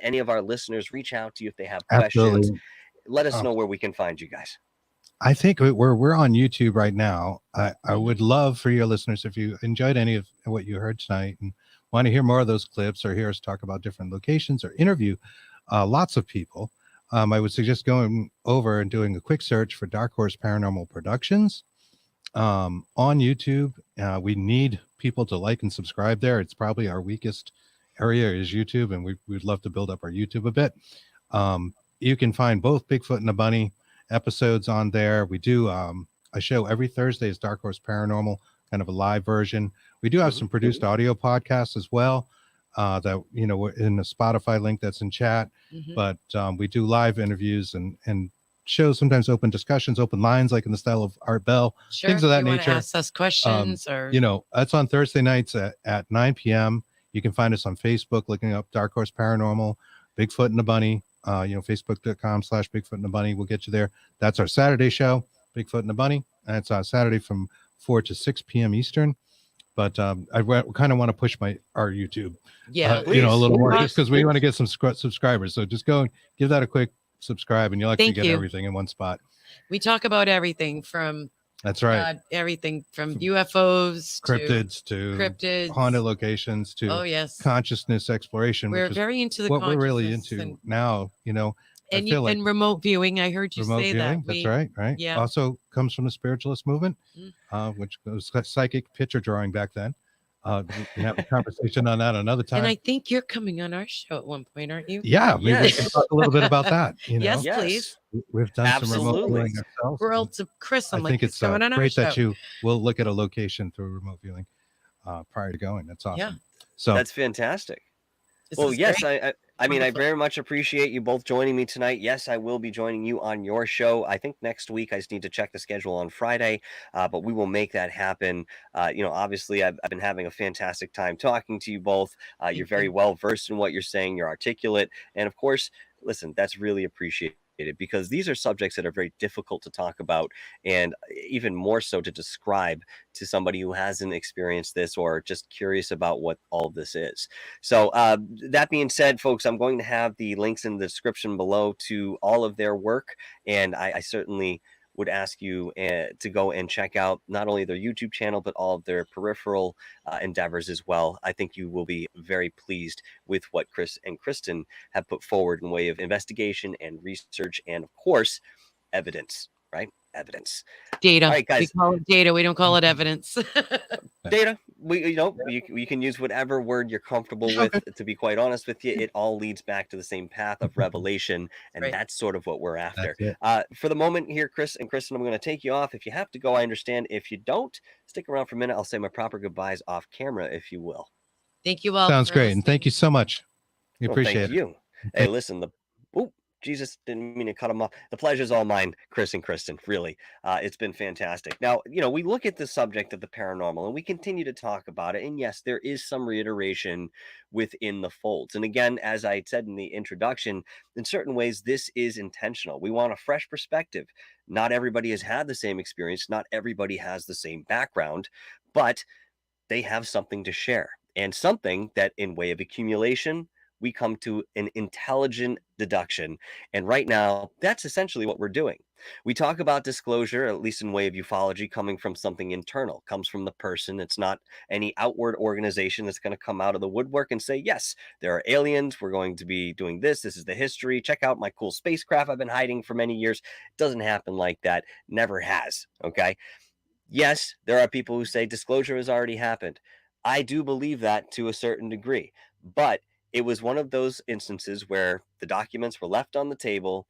any of our listeners reach out to you if they have questions? Absolutely. Let us know where we can find you guys. I think we're on YouTube right now. I Mhm. would love for your listeners, if you enjoyed any of what you heard tonight and want to hear more of those clips or hear us talk about different locations or interview lots of people, I would suggest going over and doing a quick search for Dark Horse Paranormal Productions on YouTube. We need people to like and subscribe there. It's probably our weakest area is YouTube, and we'd love to build up our YouTube a bit. You can find both Bigfoot and the Bunny episodes on there. We do a show every Thursday is Dark Horse Paranormal, kind of a live version. We do have some produced audio podcasts as well that we're in the Spotify link that's in chat. Mhm. But we do live interviews and shows, sometimes open discussions, open lines, like in the style of Art Bell, Sure. things of that you wanna nature. ask us questions or That's on Thursday nights at 9 p.m. You can find us on Facebook, looking up Dark Horse Paranormal, Bigfoot and the Bunny. Facebook.com/Bigfoot and the Bunny will get you there. That's our Saturday show, Bigfoot and the Bunny. That's on Saturday from 4 to 6 p.m. Eastern. But I kind of want to push our YouTube, yeah. a little more, Please. just because we want to get some subscribers. So just go and give that a quick subscribe, and you'll actually Thank get you. everything in one spot. We talk about everything from That's right. Everything from UFOs Cryptids to cryptids, haunted locations to consciousness exploration. We're which is very into the what we're really consciousness into now. I feel like and remote viewing. I heard you remote say viewing. that. That's right. Right. Yeah. Also comes from the spiritualist movement, which was psychic picture drawing back then. We can have a conversation on that another time. And I think you're coming on our show at one point, aren't you? Yeah, maybe we can talk a little bit about that. Yes, please. We've done some remote viewing ourselves. We're all to Chris. I think it's great that you will look at a location through remote viewing prior to going. That's awesome. Yeah. So that's fantastic. Well, yes, I mean, I very much appreciate you both joining me tonight. Yes, I will be joining you on your show. I think next week. I just need to check the schedule on Friday, but we will make that happen. Obviously, I've been having a fantastic time talking to you both. You're very well versed in what you're saying. You're articulate, and of course, listen, that's really appreciated, because these are subjects that are very difficult to talk about, and even more so to describe to somebody who hasn't experienced this or just curious about what all of this is. So that being said, folks, I'm going to have the links in the description below to all of their work, and I certainly would ask you to go and check out not only their YouTube channel, but all of their peripheral endeavors as well. I think you will be very pleased with what Chris and Kristen have put forward in way of investigation and research, and of course, evidence, right? Evidence. Data. All right, guys. We call it data. We don't call it evidence. Data. You can use whatever word you're comfortable with. To be quite honest with you, it all leads back to the same path of revelation, and that's sort of what we're after. For the moment here, Chris and Kristen, I'm going to take you off. If you have to go, I understand. If you don't, stick around for a minute. I'll say my proper goodbyes off camera, if you will. Thank you all. Sounds great, and thank you so much. We appreciate thank you. Hey, listen, Jesus, didn't mean to cut them off. The pleasure's all mine, Chris and Kristen. Really, it's been fantastic. Now, we look at the subject of the paranormal, and we continue to talk about it. And yes, there is some reiteration within the folds. And again, as I said in the introduction, in certain ways, this is intentional. We want a fresh perspective. Not everybody has had the same experience. Not everybody has the same background, but they have something to share, and something that, in way of accumulation, we come to an intelligent deduction. And right now, that's essentially what we're doing. We talk about disclosure, at least in way of ufology, coming from something internal, comes from the person. It's not any outward organization that's going to come out of the woodwork and say, yes, there are aliens. We're going to be doing this. This is the history. Check out my cool spacecraft I've been hiding for many years. It doesn't happen like that. Never has. Okay. Yes, there are people who say disclosure has already happened. I do believe that to a certain degree, but it was one of those instances where the documents were left on the table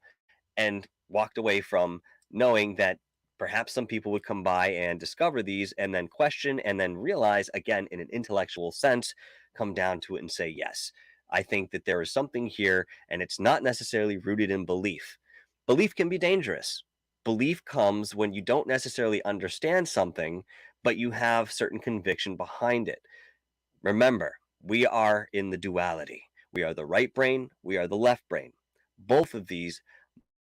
and walked away from, knowing that perhaps some people would come by and discover these and then question and then realize, again, in an intellectual sense, come down to it and say, yes, I think that there is something here, and it's not necessarily rooted in belief. Belief can be dangerous. Belief comes when you don't necessarily understand something, but you have certain conviction behind it. Remember, we are in the duality. We are the right brain. We are the left brain. Both of these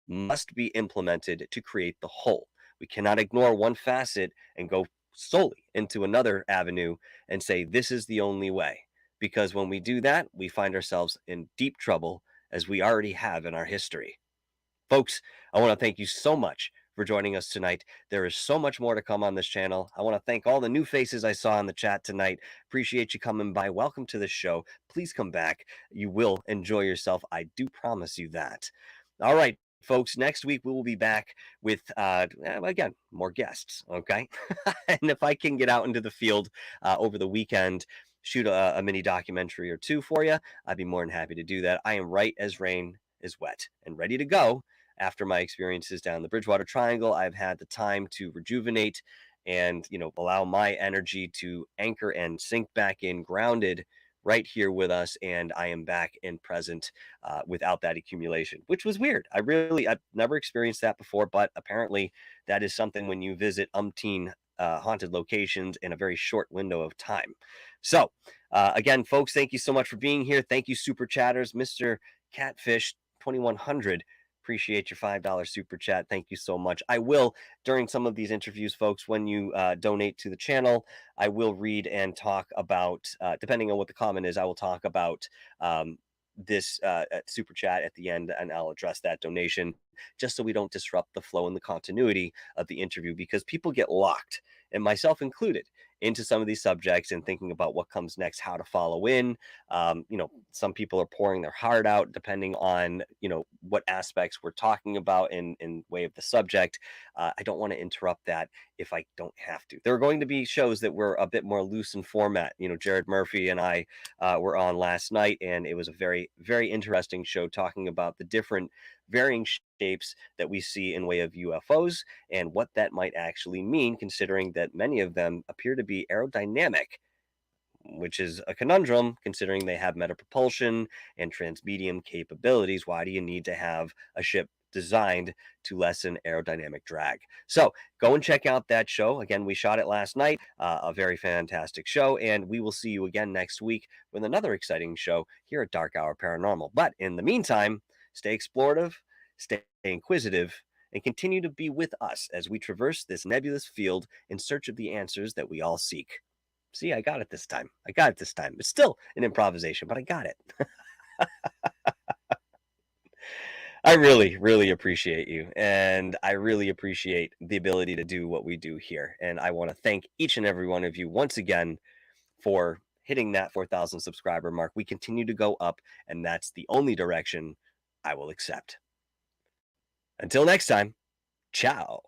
must be implemented to create the whole. We cannot ignore one facet and go solely into another avenue and say, this is the only way. Because when we do that, we find ourselves in deep trouble, as we already have in our history. Folks, I want to thank you so much for joining us tonight. There is so much more to come on this channel. I want to thank all the new faces I saw in the chat tonight. Appreciate you coming by. Welcome to the show. Please come back. You will enjoy yourself. I do promise you that. All right, folks, next week we will be back with, again, more guests, okay? And if I can get out into the field over the weekend, shoot a mini documentary or two for you, I'd be more than happy to do that. I am right as rain is wet and ready to go. After my experiences down the Bridgewater Triangle, I've had the time to rejuvenate and, allow my energy to anchor and sink back in, grounded right here with us. And I am back and present without that accumulation, which was weird. I've never experienced that before, but apparently that is something when you visit umpteen haunted locations in a very short window of time. So again, folks, thank you so much for being here. Thank you, Super Chatters. Mr. Catfish 2100. Appreciate your $5 super chat. Thank you so much. I will, during some of these interviews, folks, when you donate to the channel, I will read and talk about, depending on what the comment is, I will talk about this super chat at the end, and I'll address that donation just so we don't disrupt the flow and the continuity of the interview, because people get locked, and myself included, into some of these subjects and thinking about what comes next, how to follow in. Some people are pouring their heart out depending on, what aspects we're talking about in way of the subject. I don't want to interrupt that if I don't have to. There are going to be shows that were a bit more loose in format. Jared Murphy and I were on last night, and it was a very, very interesting show talking about the different varying shapes that we see in way of UFOs and what that might actually mean, considering that many of them appear to be aerodynamic, which is a conundrum considering they have metapropulsion and transmedium capabilities. Why do you need to have a ship designed to lessen aerodynamic drag? So go and check out that show. Again, we shot it last night, a very fantastic show, and we will see you again next week with another exciting show here at Dark Hour Paranormal. But in the meantime, stay explorative, stay inquisitive, and continue to be with us as we traverse this nebulous field in search of the answers that we all seek. See, I got it this time. It's still an improvisation, but I got it. I really, really appreciate you. And I really appreciate the ability to do what we do here. And I want to thank each and every one of you once again for hitting that 4,000 subscriber mark. We continue to go up, and that's the only direction I will accept. Until next time, ciao.